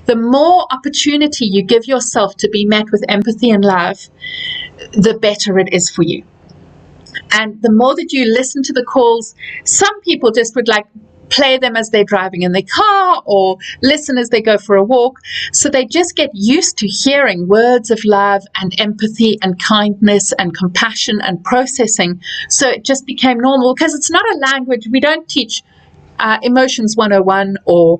The more opportunity you give yourself to be met with empathy and love, the better it is for you. And the more that you listen to the calls, some people just would like play them as they're driving in their car or listen as they go for a walk. So they just get used to hearing words of love and empathy and kindness and compassion and processing. So it just became normal, because it's not a language. We don't teach Emotions 101 or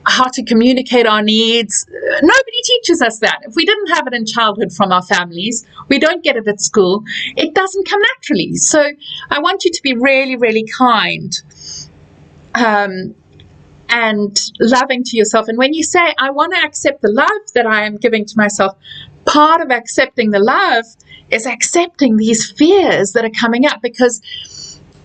how to communicate our needs. Nobody teaches us that. If we didn't have it in childhood from our families, we don't get it at school. It doesn't come naturally. So I want you to be really, really kind and loving to yourself. And when you say, I want to accept the love that I am giving to myself, part of accepting the love is accepting these fears that are coming up. Because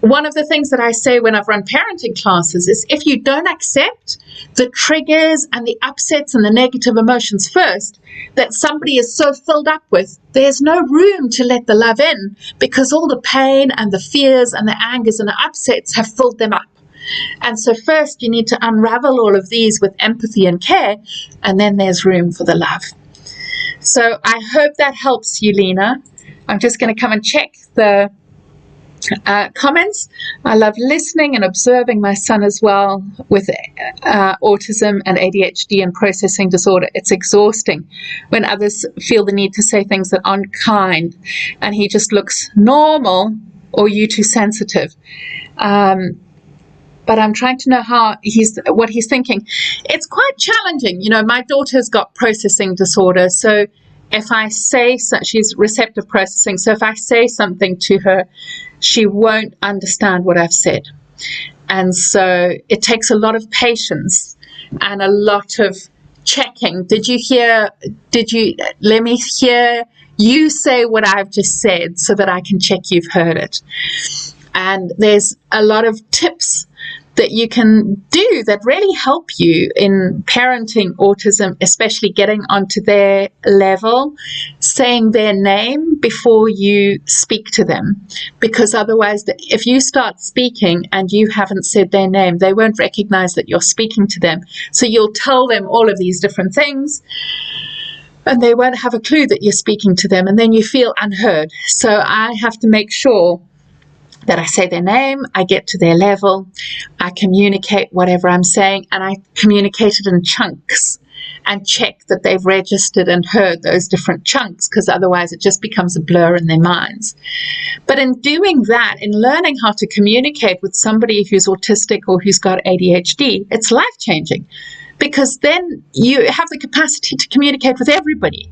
one of the things that I say when I've run parenting classes is, if you don't accept the triggers and the upsets and the negative emotions first that somebody is so filled up with, there's no room to let the love in, because all the pain and the fears and the angers and the upsets have filled them up. And so first you need to unravel all of these with empathy and care, and then there's room for the love. So I hope that helps you, Lena. I'm just going to come and check the comments. I love listening and observing my son as well with autism and ADHD and processing disorder. It's exhausting when others feel the need to say things that aren't kind, and he just looks normal or you too sensitive. But I'm trying to know what he's thinking. It's quite challenging. You know, my daughter's got processing disorder, so if I say she's receptive processing, so if I say something to her, she won't understand what I've said. And so it takes a lot of patience and a lot of checking. Let me hear you say what I've just said so that I can check you've heard it. And there's a lot of tips that you can do that really help you in parenting autism, especially getting onto their level, saying their name before you speak to them. Because otherwise, if you start speaking and you haven't said their name, they won't recognize that you're speaking to them. So you'll tell them all of these different things, and they won't have a clue that you're speaking to them, and then you feel unheard. So I have to make sure that I say their name, I get to their level, I communicate whatever I'm saying, and I communicate it in chunks and check that they've registered and heard those different chunks, because otherwise it just becomes a blur in their minds. But in doing that, in learning how to communicate with somebody who's autistic or who's got ADHD, it's life-changing, because then you have the capacity to communicate with everybody,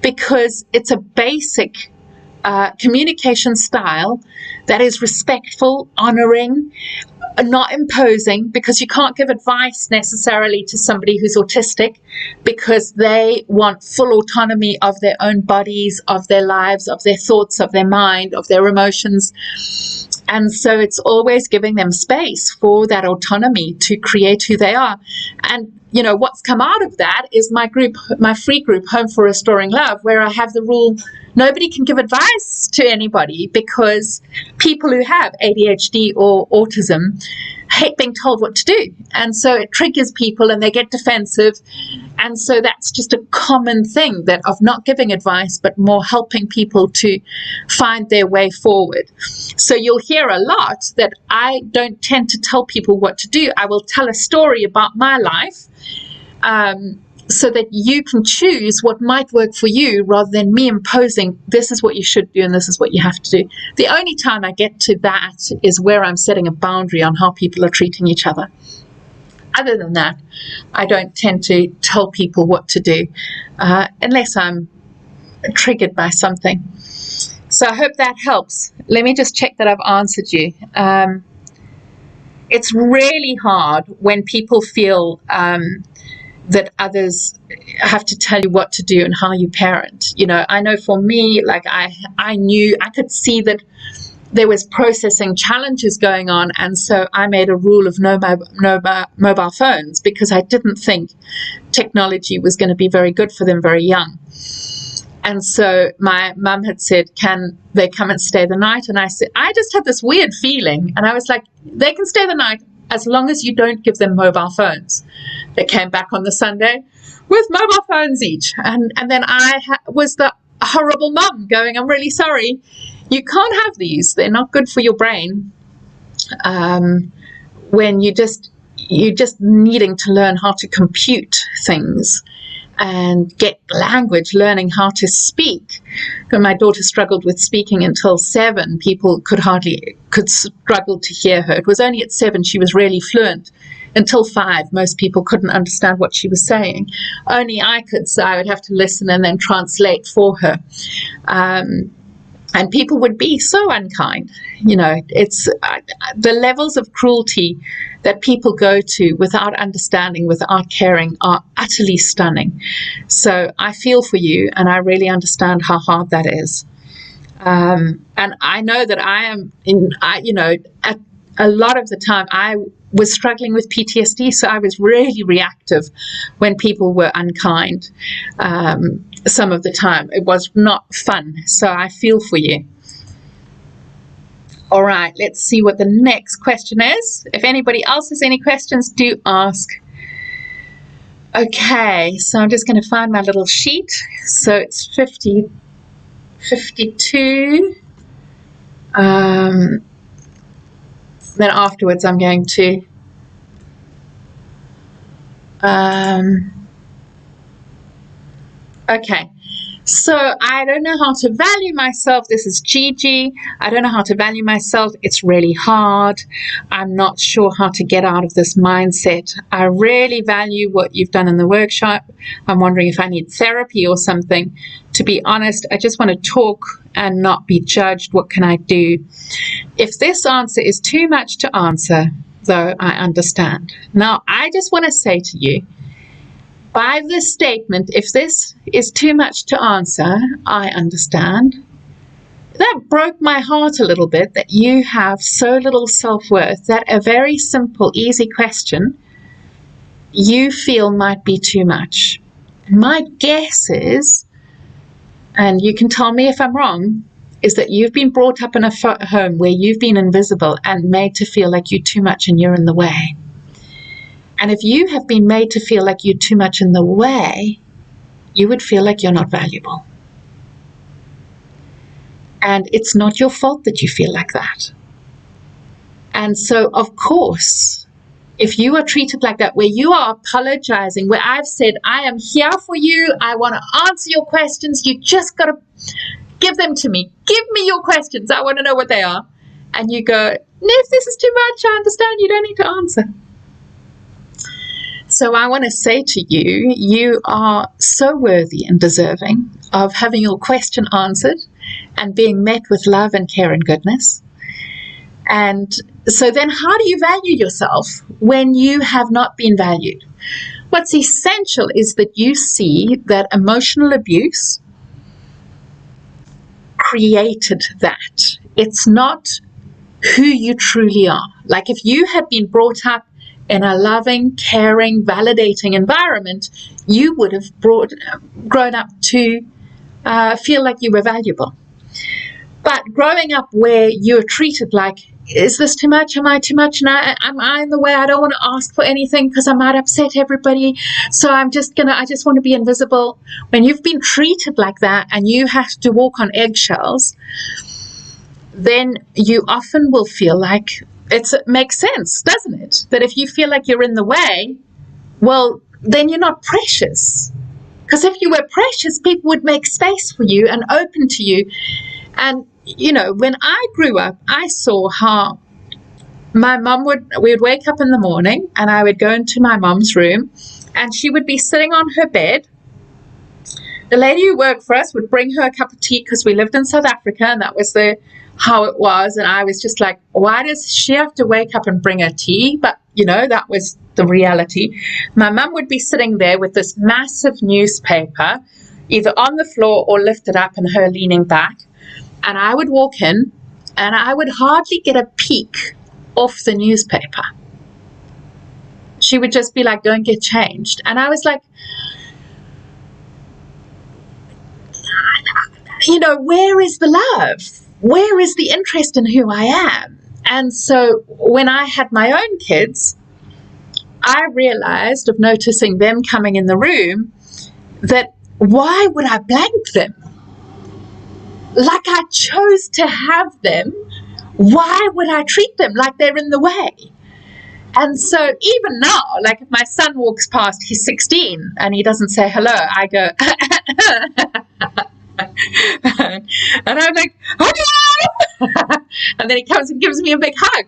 because it's a basic communication style that is respectful, honoring, not imposing, because you can't give advice necessarily to somebody who's autistic, because they want full autonomy of their own bodies, of their lives, of their thoughts, of their mind, of their emotions. And so it's always giving them space for that autonomy to create who they are. And you know, what's come out of that is my free group, Home for Restoring Love, where I have the rule, nobody can give advice to anybody, because people who have ADHD or autism hate being told what to do. And so it triggers people and they get defensive. And so that's just a common thing of not giving advice, but more helping people to find their way forward. So you'll hear a lot that I don't tend to tell people what to do. I will tell a story about my life, so that you can choose what might work for you, rather than me imposing this is what you should do and this is what you have to do. The only time I get to that is where I'm setting a boundary on how people are treating each other. Other than that, I don't tend to tell people what to do unless I'm triggered by something. So I hope that helps. Let me just check that I've answered you. It's really hard when people feel that others have to tell you what to do and how you parent. You know, I know for me, like I knew, I could see that there was processing challenges going on, and so I made a rule of no mobile phones, because I didn't think technology was going to be very good for them very young. And so my mum had said, can they come and stay the night? And I said, I just had this weird feeling, and I was like, they can stay the night as long as you don't give them mobile phones. They came back on the Sunday with mobile phones each, and then I was the horrible mum going, I'm really sorry, you can't have these. They're not good for your brain. When you're just needing to learn how to compute things and get language, learning how to speak. When my daughter struggled with speaking until 7, people could struggle to hear her. It was only at 7 she was really fluent. Until 5, most people couldn't understand what she was saying. Only I could, so I would have to listen and then translate for her. And people would be so unkind. It's the levels of cruelty that people go to without understanding, without caring, are utterly stunning. So I feel for you, and I really understand how hard that is. And I know that at a lot of the time I was struggling with PTSD, so I was really reactive when people were unkind. Some of the time it was not fun, so I feel for you. All right, let's see what the next question is. If anybody else has any questions, do ask. Okay, so I'm just going to find my little sheet. So it's 50, 52. Then afterwards I'm going to okay, so I don't know how to value myself. This is Gigi. I don't know how to value myself. It's really hard. I'm not sure how to get out of this mindset. I really value what you've done in the workshop. I'm wondering if I need therapy or something. To be honest, I just want to talk and not be judged. What can I do? If this answer is too much to answer, though, I understand. Now, I just want to say to you, by this statement, if this is too much to answer, I understand. That broke my heart a little bit, that you have so little self-worth that a very simple, easy question you feel might be too much. My guess is, and you can tell me if I'm wrong, is that you've been brought up in a home where you've been invisible and made to feel like you're too much and you're in the way. And if you have been made to feel like you're too much in the way, you would feel like you're not valuable. And it's not your fault that you feel like that. And so, of course, if you are treated like that, where you are apologizing, where I've said, I am here for you, I want to answer your questions, you just got to give them to me. Give me your questions. I want to know what they are. And you go, if this is too much, I understand, you don't need to answer. So I want to say to you, you are so worthy and deserving of having your question answered and being met with love and care and goodness. And so then how do you value yourself when you have not been valued? What's essential is that you see that emotional abuse created that. It's not who you truly are. Like if you had been brought up in a loving, caring, validating environment, you would have grown up to feel like you were valuable. But growing up where you're treated like, is this too much? Am I too much? And am I in the way? I don't want to ask for anything because I might upset everybody. So I just want to be invisible. When you've been treated like that and you have to walk on eggshells, then you often will feel like, it makes sense, doesn't it? That if you feel like you're in the way, well, then you're not precious. Because if you were precious, people would make space for you and open to you. And, when I grew up, I saw how my mum we would wake up in the morning and I would go into my mum's room and she would be sitting on her bed. The lady who worked for us would bring her a cup of tea because we lived in South Africa and that was how it was. And I was just like, why does she have to wake up and bring her tea? But, that was the reality. My mum would be sitting there with this massive newspaper, either on the floor or lifted up and her leaning back. And I would walk in and I would hardly get a peek off the newspaper. She would just be like, go and get changed. And I was like, where is the love? Where is the interest in who I am? And so when I had my own kids, I realized, of noticing them coming in the room, that why would I blank them? Like I chose to have them. Why would I treat them like they're in the way? And so even now, like if my son walks past, he's 16, and he doesn't say hello, I go, and I'm like, hello! And then he comes and gives me a big hug,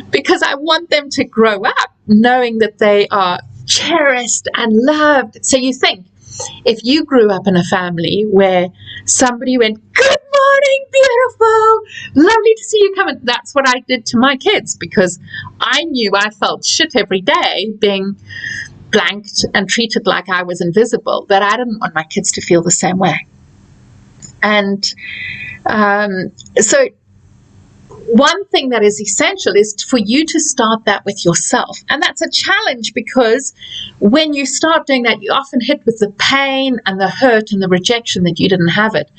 because I want them to grow up knowing that they are cherished and loved. So you think, if you grew up in a family where somebody went, good morning, beautiful, lovely to see you coming. That's what I did to my kids, because I knew I felt shit every day being blanked and treated like I was invisible, that I didn't want my kids to feel the same way. And so one thing that is essential is for you to start that with yourself. And that's a challenge, because when you start doing that, you often hit with the pain and the hurt and the rejection that you didn't have it.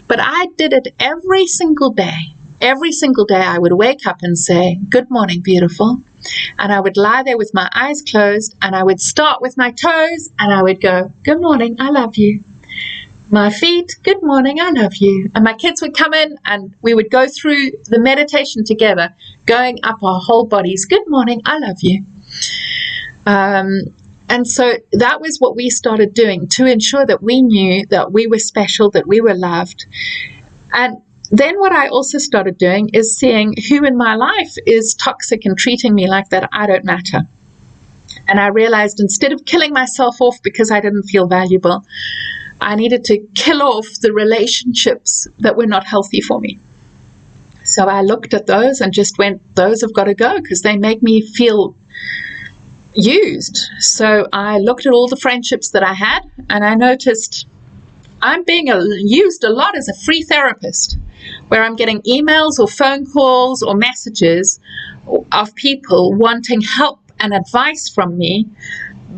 But I did it every single day. Every single day I would wake up and say, good morning, beautiful. And I would lie there with my eyes closed, and I would start with my toes, and I would go, good morning, I love you. My feet, good morning, I love you. And my kids would come in, and we would go through the meditation together, going up our whole bodies. Good morning, I love you. And so that was what we started doing to ensure that we knew that we were special, that we were loved. And then what I also started doing is seeing who in my life is toxic and treating me like that I don't matter. And I realized, instead of killing myself off because I didn't feel valuable, I needed to kill off the relationships that were not healthy for me. So I looked at those and just went, those have got to go, because they make me feel used. So I looked at all the friendships that I had, and I noticed I'm being used a lot as a free therapist, where I'm getting emails or phone calls or messages of people wanting help and advice from me,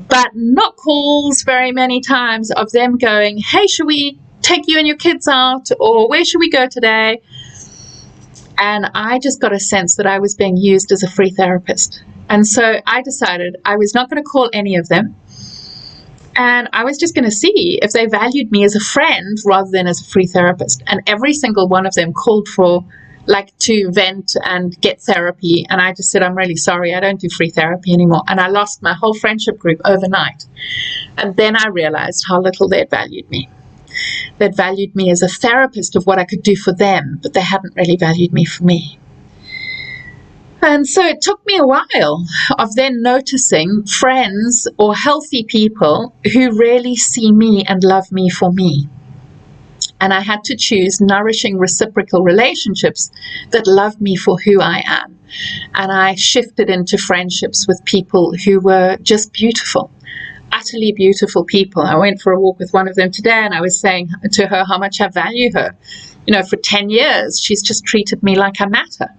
but not calls very many times of them going, hey, should we take you and your kids out? Or where should we go today? And I just got a sense that I was being used as a free therapist. And so I decided I was not going to call any of them. And I was just going to see if they valued me as a friend rather than as a free therapist. And every single one of them called for, like, to vent and get therapy. And I just said, I'm really sorry, I don't do free therapy anymore. And I lost my whole friendship group overnight. And then I realized how little they'd valued me. They'd valued me as a therapist of what I could do for them, but they hadn't really valued me for me. And so it took me a while of then noticing friends or healthy people who really see me and love me for me. And I had to choose nourishing reciprocal relationships that love me for who I am. And I shifted into friendships with people who were just beautiful, utterly beautiful people. I went for a walk with one of them today, and I was saying to her how much I value her. You know, for 10 years, she's just treated me like I matter.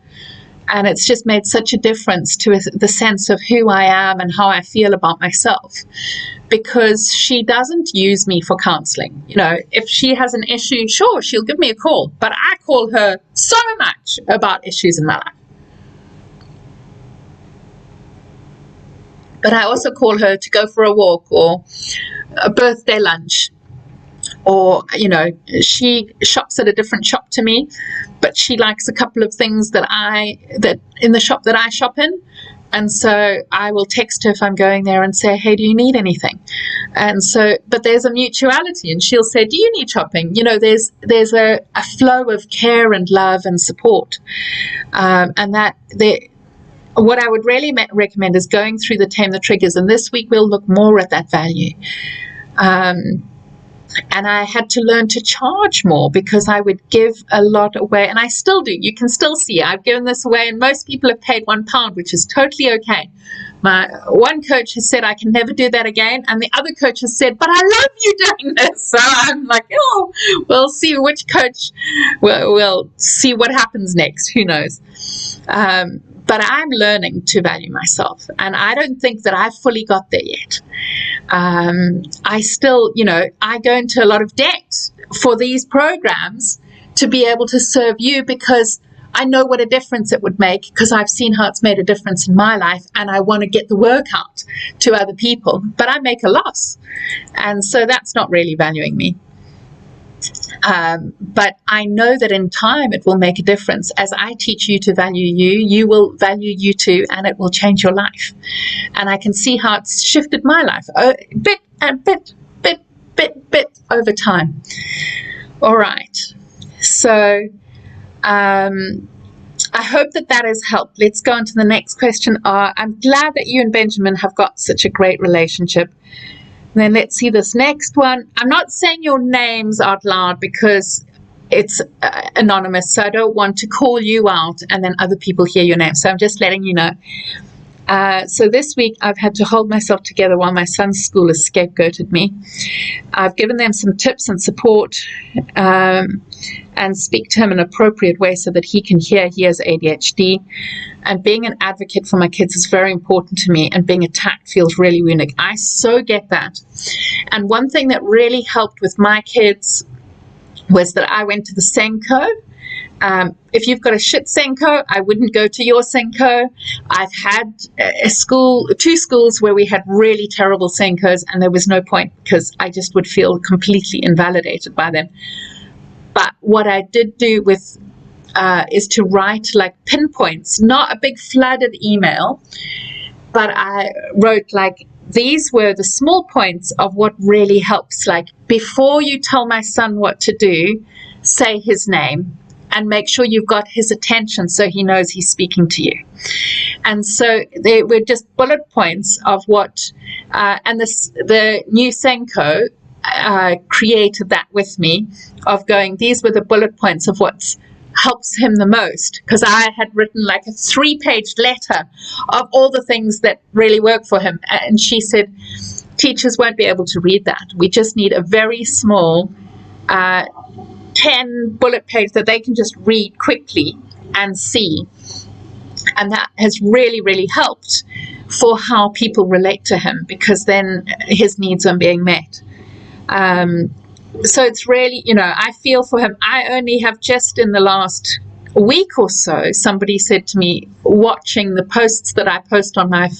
And it's just made such a difference to the sense of who I am and how I feel about myself, because she doesn't use me for counseling. You know, if she has an issue, sure, she'll give me a call, but I call her so much about issues in my life. But I also call her to go for a walk or a birthday lunch. Or, you know, she shops at a different shop to me, but she likes a couple of things that in the shop that I shop in. And so I will text her if I'm going there and say, hey, do you need anything? And so, but there's a mutuality, and she'll say, do you need shopping? You know, there's a flow of care and love and support. And that what I would really recommend is going through the Tame the Triggers. And this week we'll look more at that value. And I had to learn to charge more, because I would give a lot away, and I still do. You can still see I've given this away, and most people have paid £1, which is totally okay. My one coach has said I can never do that again, and the other coach has said, but I love you doing this. So I'm like, oh, we'll see which coach, we'll see what happens next. Who knows? But I'm learning to value myself, and I don't think that I've fully got there yet. I still, I go into a lot of debt for these programs to be able to serve you, because I know what a difference it would make, because I've seen how it's made a difference in my life, and I want to get the work out to other people, but I make a loss. And so that's not really valuing me. But I know that in time it will make a difference. As I teach you to value you, you will value you too, and it will change your life. And I can see how it's shifted my life bit over time. All right. So I hope that has helped. Let's go on to the next question. I'm glad that you and Benjamin have got such a great relationship. And then let's see this next one. I'm not saying your names out loud because it's anonymous, so I don't want to call you out and then other people hear your name. So I'm just letting you know. So this week I've had to hold myself together while my son's school has scapegoated me. I've given them some tips and support and speak to him in an appropriate way so that he can hear he has ADHD. And being an advocate for my kids is very important to me, and being attacked feels really wounding. I so get that. And one thing that really helped with my kids was that I went to the Senko. If you've got a shit Senko, I wouldn't go to your Senko. I've had two schools where we had really terrible Senkos, and there was no point, because I just would feel completely invalidated by them. But what I did do with is to write like pinpoints, not a big flooded email, but I wrote like, these were the small points of what really helps. Like, before you tell my son what to do, say his name and make sure you've got his attention so he knows he's speaking to you. And so they were just bullet points of what, and the new Senko created that with me, of going, these were the bullet points of what helps him the most, because I had written like a 3-page letter of all the things that really work for him. And she said, teachers won't be able to read that. We just need a very small 10 bullet page that they can just read quickly and see. And that has really, really helped for how people relate to him, because then his needs are being met. So it's really, I feel for him. I only have just in the last week or so, somebody said to me, watching the posts that I post on my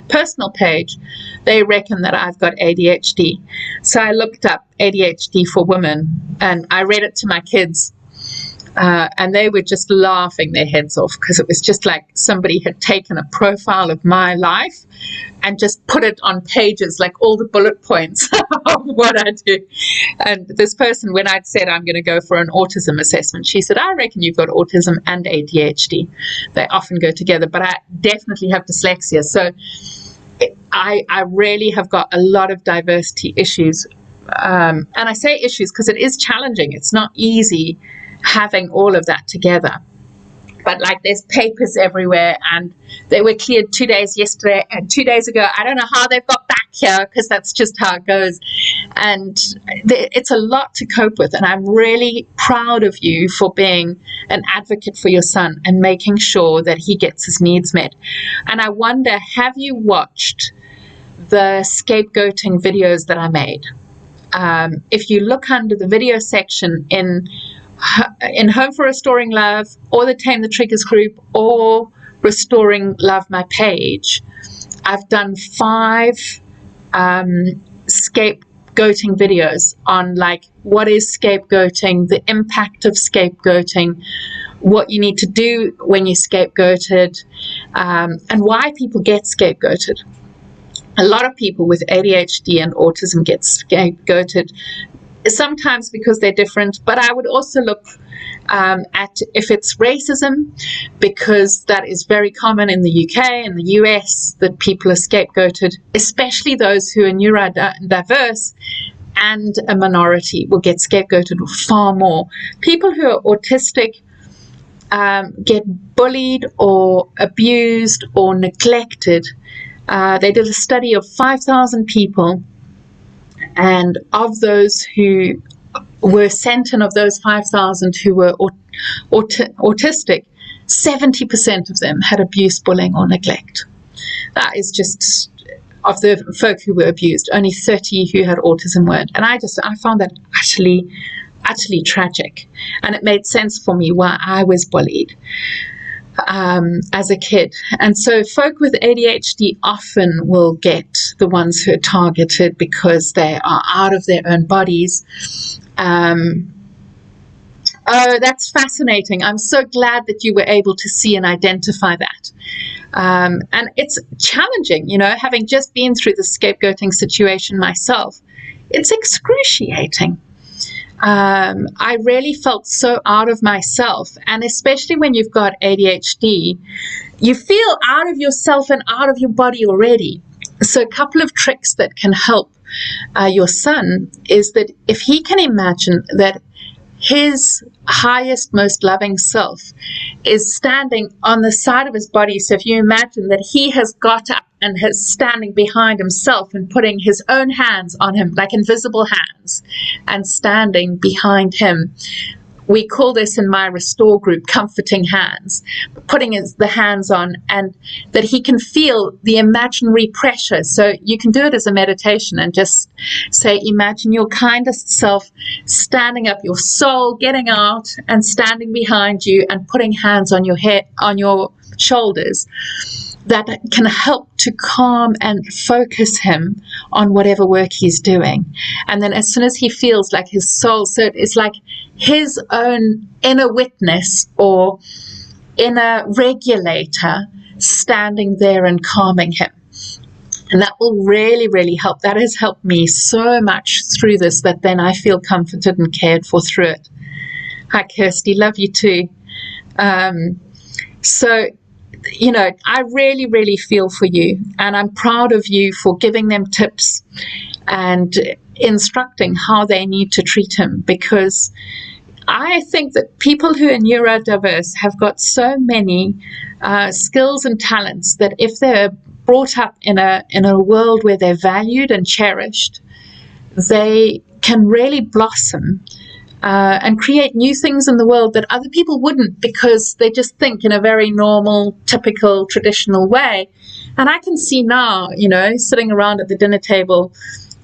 personal page, they reckon that I've got ADHD. So I looked up ADHD for women, and I read it to my kids, and they were just laughing their heads off, because it was just like somebody had taken a profile of my life and just put it on pages, like all the bullet points of what I do. And this person, when I'd said I'm going to go for an autism assessment, she said, I reckon you've got autism and ADHD. They often go together, but I definitely have dyslexia. So I really have got a lot of diversity issues. And I say issues because it is challenging. It's not easy having all of that together. But like, there's papers everywhere, and they were cleared 2 days yesterday and 2 days ago. I don't know how they've got back here, because that's just how it goes. And it's a lot to cope with. And I'm really proud of you for being an advocate for your son and making sure that he gets his needs met. And I wonder, have you watched the scapegoating videos that I made? If you look under the video section in Home for Restoring Love, or the Tame the Triggers group, or Restoring Love, my page, I've done 5 scapegoating videos on like, what is scapegoating, the impact of scapegoating, what you need to do when you're scapegoated, and why people get scapegoated. A lot of people with ADHD and autism get scapegoated, sometimes because they're different, but I would also look at if it's racism, because that is very common in the UK and the US, that people are scapegoated, especially those who are neurodiverse and a minority will get scapegoated far more. People who are autistic get bullied or abused or neglected They did a study of 5,000 people, and of those who were sent in, of those 5,000 who were autistic, 70% of them had abuse, bullying, or neglect. That is just, of the folk who were abused, only 30 who had autism weren't. And I found that utterly tragic. And it made sense for me why I was bullied as a kid. And so folk with ADHD often will get the ones who are targeted because they are out of their own bodies. Oh, that's fascinating. I'm so glad that you were able to see and identify that. And it's challenging, having just been through the scapegoating situation myself. It's excruciating. I really felt so out of myself. And especially when you've got ADHD, you feel out of yourself and out of your body already. So a couple of tricks that can help your son is that if he can imagine that his highest, most loving self is standing on the side of his body. So if you imagine that he has got up and is standing behind himself and putting his own hands on him, like invisible hands, and standing behind him. We call this in my Restore group comforting hands, putting the hands on, and that he can feel the imaginary pressure. So you can do it as a meditation and just say, imagine your kindest self standing up, your soul getting out and standing behind you and putting hands on your head, on your shoulders. That can help to calm and focus him on whatever work he's doing. And then as soon as he feels like his soul, so it's like his own inner witness or inner regulator standing there and calming him. And that will really, really help. That has helped me so much through this, that then I feel comforted and cared for through it. Hi, Kirsty. Love you too. I really, really feel for you, and I'm proud of you for giving them tips and instructing how they need to treat him, because I think that people who are neurodiverse have got so many skills and talents that if they're brought up in a world where they're valued and cherished, they can really blossom and create new things in the world that other people wouldn't, because they just think in a very normal, typical, traditional way. And I can see now, sitting around at the dinner table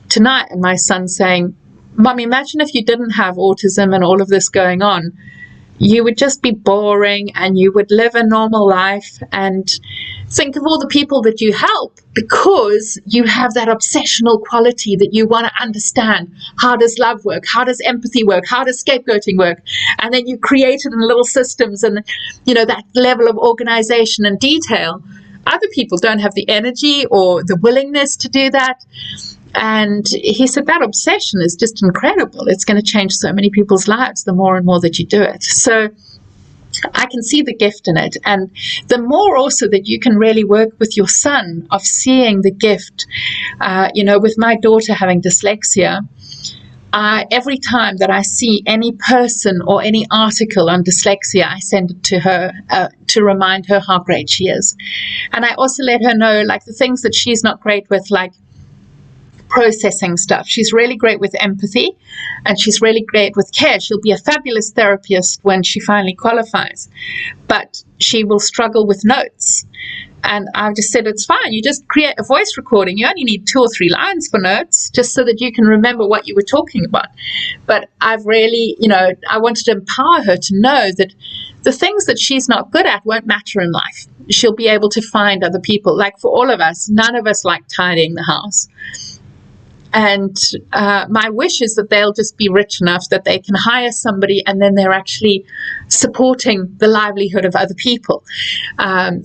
tonight and my son saying, Mom, imagine if you didn't have autism and all of this going on. You would just be boring and you would live a normal life and think of all the people that you help, because you have that obsessional quality that you want to understand. How does love work? How does empathy work? How does scapegoating work? And then you create it in little systems and, that level of organization and detail. Other people don't have the energy or the willingness to do that. And he said that obsession is just incredible. It's going to change so many people's lives the more and more that you do it. So I can see the gift in it. And the more also that you can really work with your son of seeing the gift, with my daughter having dyslexia, every time that I see any person or any article on dyslexia, I send it to her to remind her how great she is. And I also let her know, like, the things that she's not great with, like processing stuff. She's really great with empathy and she's really great with care. She'll be a fabulous therapist when she finally qualifies, but she will struggle with notes. And I've just said, it's fine. You just create a voice recording. You only need 2 or 3 lines for notes, just so that you can remember what you were talking about. But I've really, I wanted to empower her to know that the things that she's not good at won't matter in life. She'll be able to find other people. Like for all of us, none of us like tidying the house. And my wish is that they'll just be rich enough that they can hire somebody, and then they're actually supporting the livelihood of other people,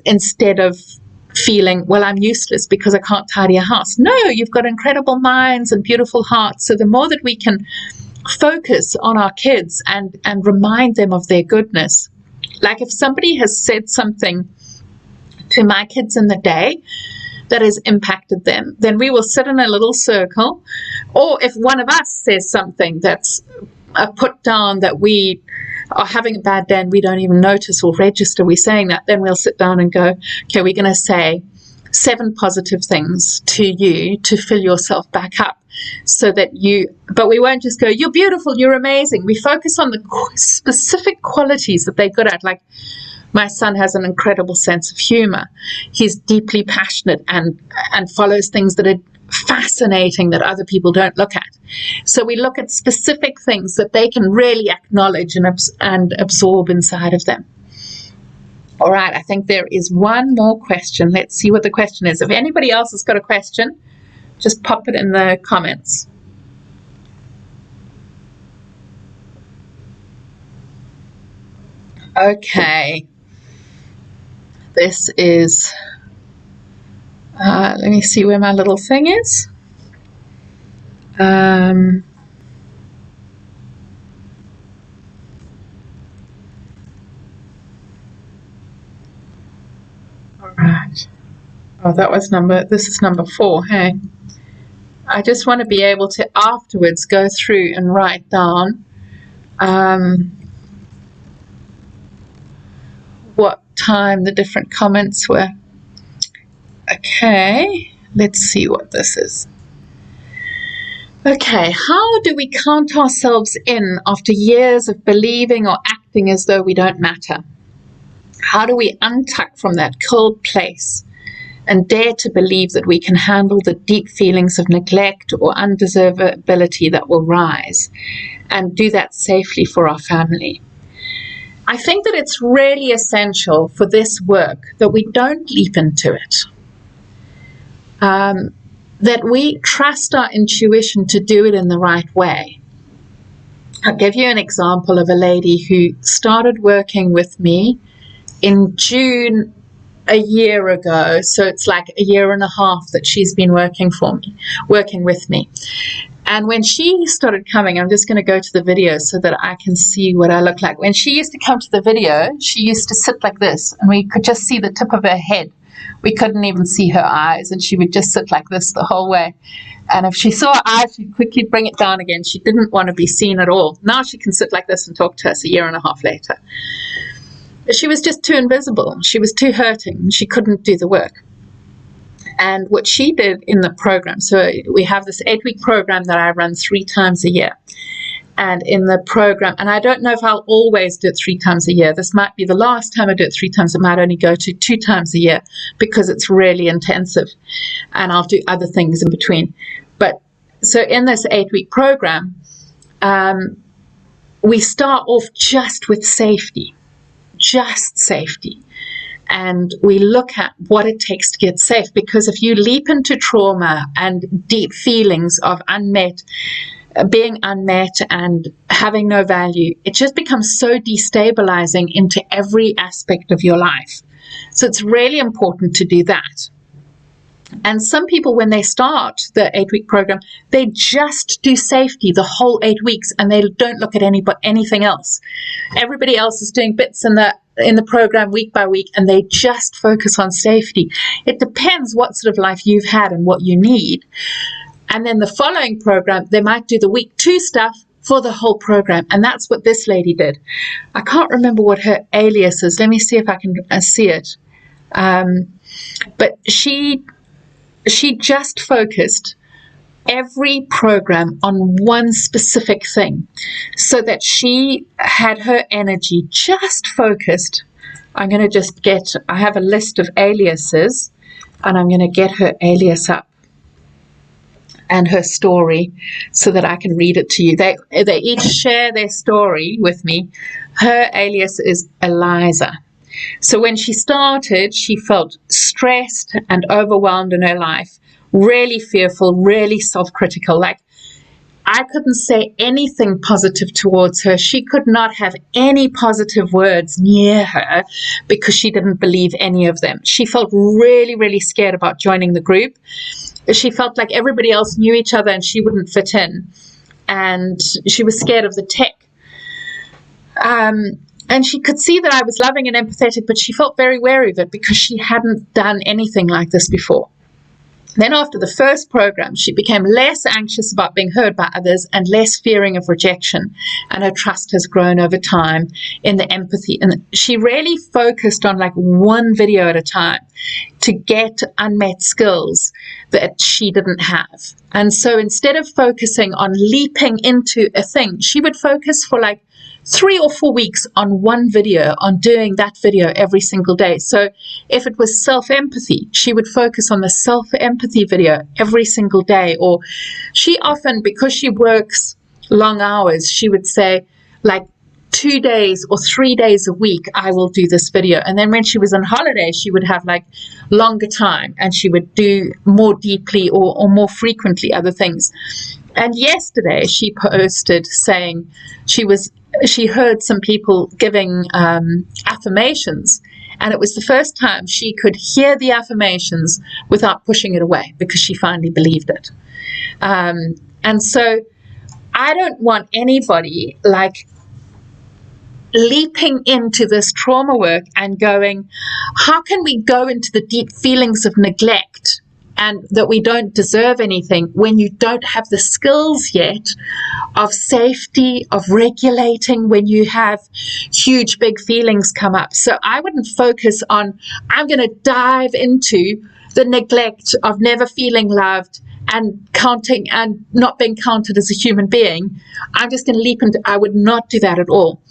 instead of feeling, well, I'm useless because I can't tidy a house. No, you've got incredible minds and beautiful hearts. So the more that we can focus on our kids and remind them of their goodness. Like if somebody has said something to my kids in the day that has impacted them, then we will sit in a little circle. Or if one of us says something that's a put down that we are having a bad day and we don't even notice or register we're saying that, then we'll sit down and go, okay, we're going to say, 7 positive things to you to fill yourself back up, so that but we won't just go, you're beautiful, you're amazing. We focus on the specific qualities that they're good at. Like, my son has an incredible sense of humor. He's deeply passionate and follows things that are fascinating that other people don't look at. So we look at specific things that they can really acknowledge and absorb inside of them. All right, I think there is one more question. Let's see what the question is. If anybody else has got a question, just pop it in the comments. Okay. This is, let me see where my little thing is. All right. Oh, this is number 4, hey? I just want to be able to afterwards go through and write down what time the different comments were. Okay, let's see what this is. Okay, how do we count ourselves in after years of believing or acting as though we don't matter? How do we untuck from that cold place and dare to believe that we can handle the deep feelings of neglect or undeservability that will rise, and do that safely for our family? I think that it's really essential for this work that we don't leap into it, that we trust our intuition to do it in the right way. I'll give you an example of a lady who started working with me in June a year ago. So it's like a year and a half that she's been working with me. And when she started coming, I'm just going to go to the video so that I can see what I look like. When she used to come to the video, she used to sit like this, and we could just see the tip of her head. We couldn't even see her eyes, and she would just sit like this the whole way. And if she saw her eyes, she'd quickly bring it down again. She didn't want to be seen at all. Now she can sit like this and talk to us a year and a half later. But she was just too invisible. She was too hurting. She couldn't do the work. And what she did in the program, so we have this 8-week program that I run 3 times a year. And in the program, and I don't know if I'll always do it 3 times a year. This might be the last time I do it 3 times. It might only go to 2 times a year because it's really intensive. And I'll do other things in between. But so in this 8-week program, we start off just with safety. Just safety. And we look at what it takes to get safe, because if you leap into trauma and deep feelings of being unmet and having no value, it just becomes so destabilizing into every aspect of your life. So it's really important to do that. And some people, when they start the 8-week program, they just do safety the whole 8 weeks, and they don't look at anything else. Everybody else is doing bits in the program week by week, and they just focus on safety. It depends what sort of life you've had and what you need. And then the following program, they might do the week 2 stuff for the whole program. And that's what this lady did. I can't remember what her alias is. Let me see if I can see it. But she just focused every program on one specific thing, so that she had her energy just focused. I'm going to I have a list of aliases, and I'm going to get her alias up and her story so that I can read it to you. They each share their story with me. Her alias is Eliza. So when she started, she felt stressed and overwhelmed in her life, really fearful, really self-critical. Like, I couldn't say anything positive towards her. She could not have any positive words near her because she didn't believe any of them. She felt really, really scared about joining the group. She felt like everybody else knew each other and she wouldn't fit in. And she was scared of the tech. And she could see that I was loving and empathetic, but she felt very wary of it because she hadn't done anything like this before. Then after the first program, she became less anxious about being heard by others and less fearing of rejection. And her trust has grown over time in the empathy. And she really focused on like one video at a time to get unmet skills that she didn't have. And so instead of focusing on leaping into a thing, she would focus for like 3 or 4 weeks on one video, on doing that video every single day. So if it was self-empathy, she would focus on the self-empathy video every single day. Or she often, because she works long hours, she would say like 2 days or 3 days a week, I will do this video. And then when she was on holiday, she would have like longer time and she would do more deeply or more frequently other things. And yesterday she posted saying she heard some people giving affirmations, and it was the first time she could hear the affirmations without pushing it away because she finally believed it. And so I don't want anybody like leaping into this trauma work and going, how can we go into the deep feelings of neglect and that we don't deserve anything when you don't have the skills yet of safety, of regulating when you have huge, big feelings come up. So I wouldn't focus on, I'm going to dive into the neglect of never feeling loved and counting and not being counted as a human being. I'm just going to leap into, I would not do that at all.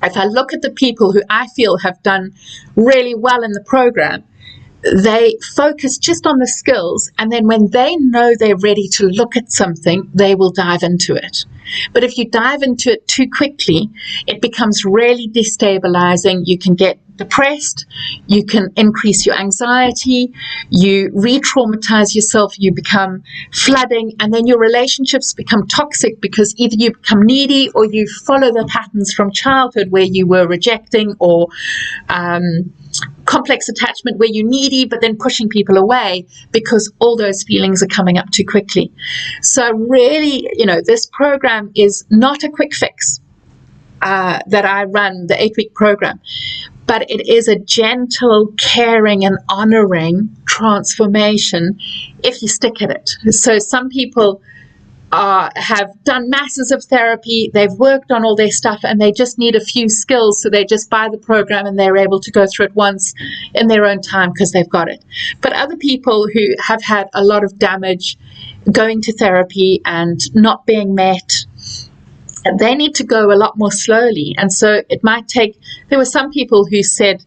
If I look at the people who I feel have done really well in the program, they focus just on the skills, and then when they know they're ready to look at something, they will dive into it. But if you dive into it too quickly, it becomes really destabilizing. You can get depressed, you can increase your anxiety, you re-traumatize yourself, you become flooding, and then your relationships become toxic because either you become needy or you follow the patterns from childhood where you were rejecting, or complex attachment where you're needy but then pushing people away because all those feelings are coming up too quickly. So really, this program is not a quick fix that I run, the 8-week program, but it is a gentle, caring and honoring transformation if you stick at it. So some people have done masses of therapy, they've worked on all their stuff, and they just need a few skills, so they just buy the program and they're able to go through it once in their own time because they've got it. But other people who have had a lot of damage going to therapy and not being met, they need to go a lot more slowly. And so it might take, there were some people who said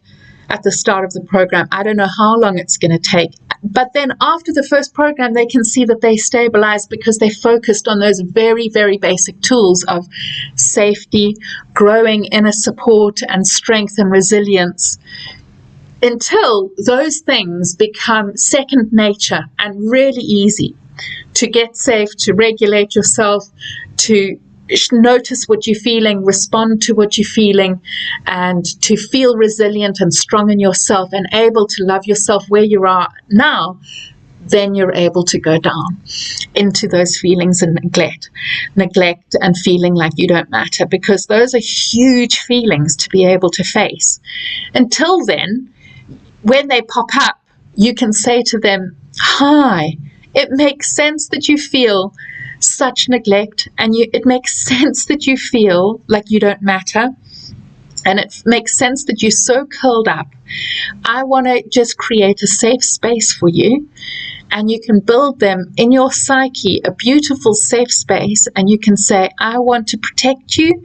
at the start of the program, I don't know how long it's going to take. But then after the first program, they can see that they stabilize because they focused on those very, very basic tools of safety, growing inner support and strength and resilience, until those things become second nature and really easy to get safe, to regulate yourself, to notice what you're feeling, respond to what you're feeling, and to feel resilient and strong in yourself and able to love yourself where you are now. Then you're able to go down into those feelings of neglect and feeling like you don't matter, because those are huge feelings to be able to face. Until then, when they pop up, you can say to them, hi, it makes sense that you feel such neglect, and it makes sense that you feel like you don't matter, and it makes sense that you're so curled up. I want to just create a safe space for you, and you can build them in your psyche, a beautiful safe space, and you can say, I want to protect you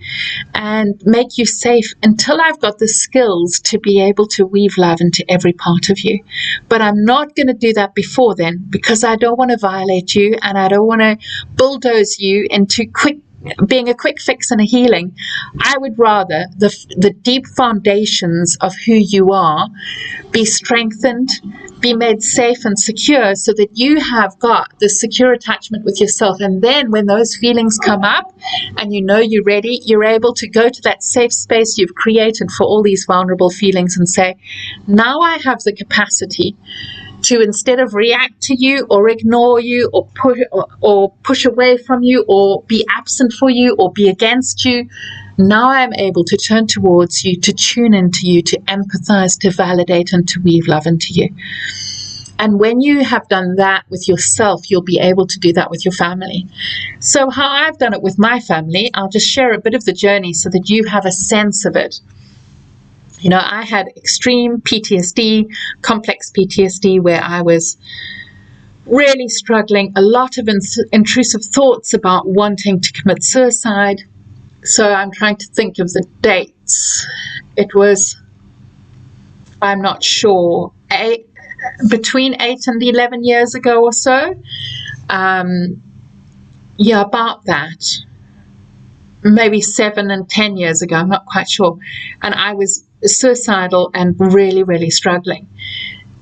and make you safe until I've got the skills to be able to weave love into every part of you. But I'm not going to do that before then, because I don't want to violate you and I don't want to bulldoze you into being a quick fix and a healing. I would rather the deep foundations of who you are be strengthened, be made safe and secure, so that you have got the secure attachment with yourself. And then when those feelings come up and you're ready, you're able to go to that safe space you've created for all these vulnerable feelings and say, now I have the capacity to, instead of react to you or ignore you or push away from you or be absent for you or be against you, now I'm able to turn towards you, to tune into you, to empathize, to validate, and to weave love into you. And when you have done that with yourself, you'll be able to do that with your family. So how I've done it with my family, I'll just share a bit of the journey so that you have a sense of it. You know, I had extreme PTSD, complex PTSD, where I was really struggling, a lot of intrusive thoughts about wanting to commit suicide. So I'm trying to think of the dates. It was, I'm not sure, between 8 and 11 years ago or so. Yeah, about that. Maybe 7 and 10 years ago, I'm not quite sure. And I was suicidal and really, really struggling.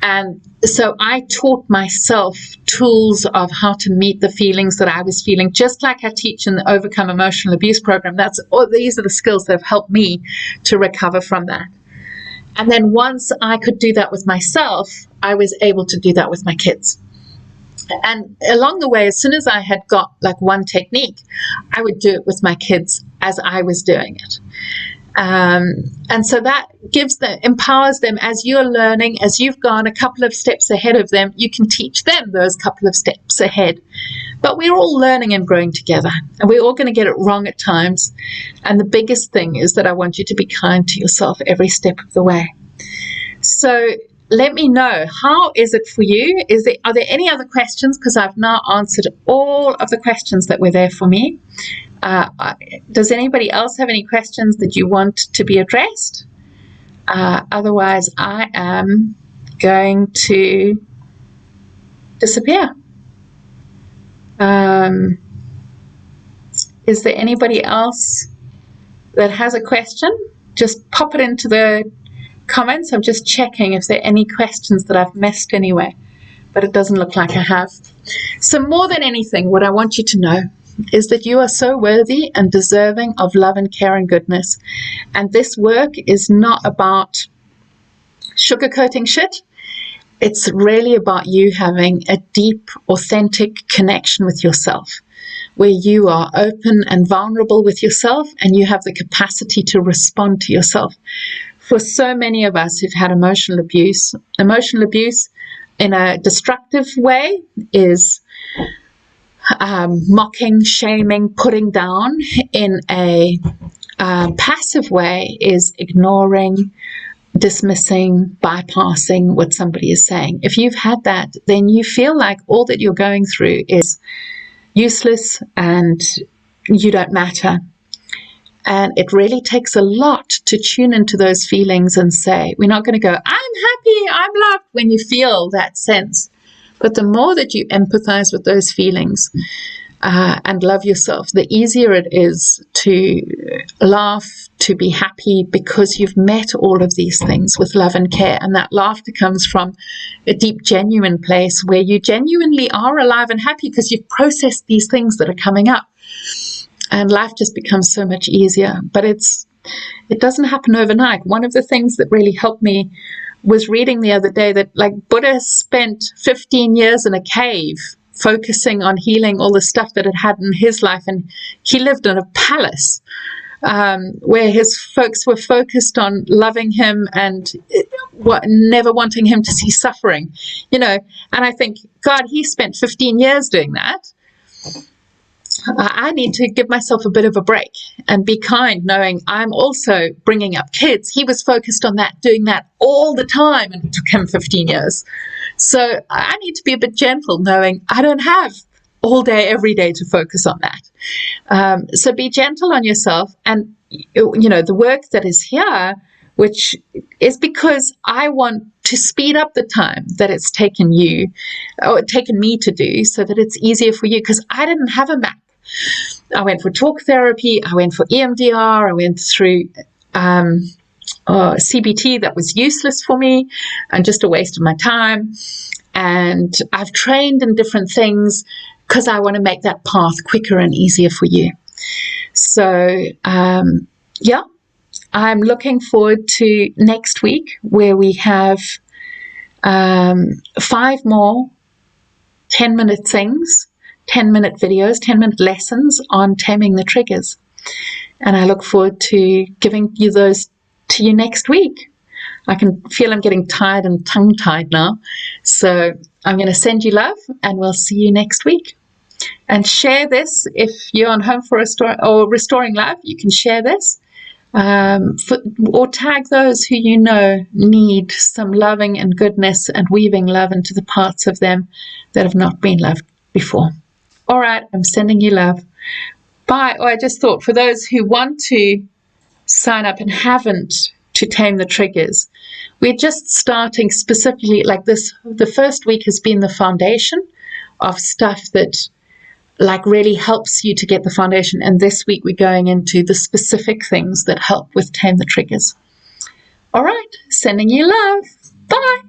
And so I taught myself tools of how to meet the feelings that I was feeling, just like I teach in the Overcome Emotional Abuse program. These are the skills that have helped me to recover from that. And then once I could do that with myself, I was able to do that with my kids. And along the way, as soon as I had got like one technique, I would do it with my kids as I was doing it. And so that empowers them as you're learning, as you've gone a couple of steps ahead of them, you can teach them those couple of steps ahead. But we're all learning and growing together, and we're all going to get it wrong at times. And the biggest thing is that I want you to be kind to yourself every step of the way. So let me know, how is it for you? Are there any other questions? Because I've now answered all of the questions that were there for me. Does anybody else have any questions that you want to be addressed? Otherwise, I am going to disappear. Is there anybody else that has a question? Just pop it into the comments. I'm just checking if there are any questions that I've missed anyway, but it doesn't look like I have. So more than anything, what I want you to know is that you are so worthy and deserving of love and care and goodness. And this work is not about sugarcoating shit. It's really about you having a deep, authentic connection with yourself, where you are open and vulnerable with yourself, and you have the capacity to respond to yourself. For so many of us who've had emotional abuse in a destructive way is mocking, shaming, putting down. In a passive way is ignoring, dismissing, bypassing what somebody is saying. If you've had that, then you feel like all that you're going through is useless and you don't matter. And it really takes a lot to tune into those feelings and say, we're not going to go, I'm happy, I'm loved, when you feel that sense. But the more that you empathize with those feelings and love yourself, the easier it is to laugh, to be happy, because you've met all of these things with love and care. And that laughter comes from a deep, genuine place where you genuinely are alive and happy because you've processed these things that are coming up. And life just becomes so much easier. But it doesn't happen overnight. One of the things that really helped me was reading the other day that, like, Buddha spent 15 years in a cave focusing on healing all the stuff that had in his life. And he lived in a palace where his folks were focused on loving him and never wanting him to see suffering, you know. And I think, God, he spent 15 years doing that. I need to give myself a bit of a break and be kind, knowing I'm also bringing up kids. He was focused on that, doing that all the time, and it took him 15 years. So I need to be a bit gentle, knowing I don't have all day, every day to focus on that. So be gentle on yourself. And, you know, the work that is here, which is because I want to speed up the time that it's taken you, or taken me to do, so that it's easier for you, because I didn't have a map. I went for talk therapy, I went for EMDR, I went through CBT that was useless for me and just a waste of my time. And I've trained in different things because I want to make that path quicker and easier for you. So, yeah, I'm looking forward to next week, where we have 5 more 10-minute things, 10-minute videos, 10-minute lessons on taming the triggers. And I look forward to giving you those to you next week. I can feel I'm getting tired and tongue-tied now. So I'm going to send you love, and we'll see you next week. And share this if you're on Home for Restoring Love. You can share this, or tag those who you know need some loving and goodness and weaving love into the parts of them that have not been loved before. All right, I'm sending you love. Bye. Oh, I just thought, for those who want to sign up and haven't, to Tame the Triggers, we're just starting specifically like this. The first week has been the foundation of stuff that like really helps you to get the foundation, and this week we're going into the specific things that help with Tame the Triggers. All right, sending you love. Bye.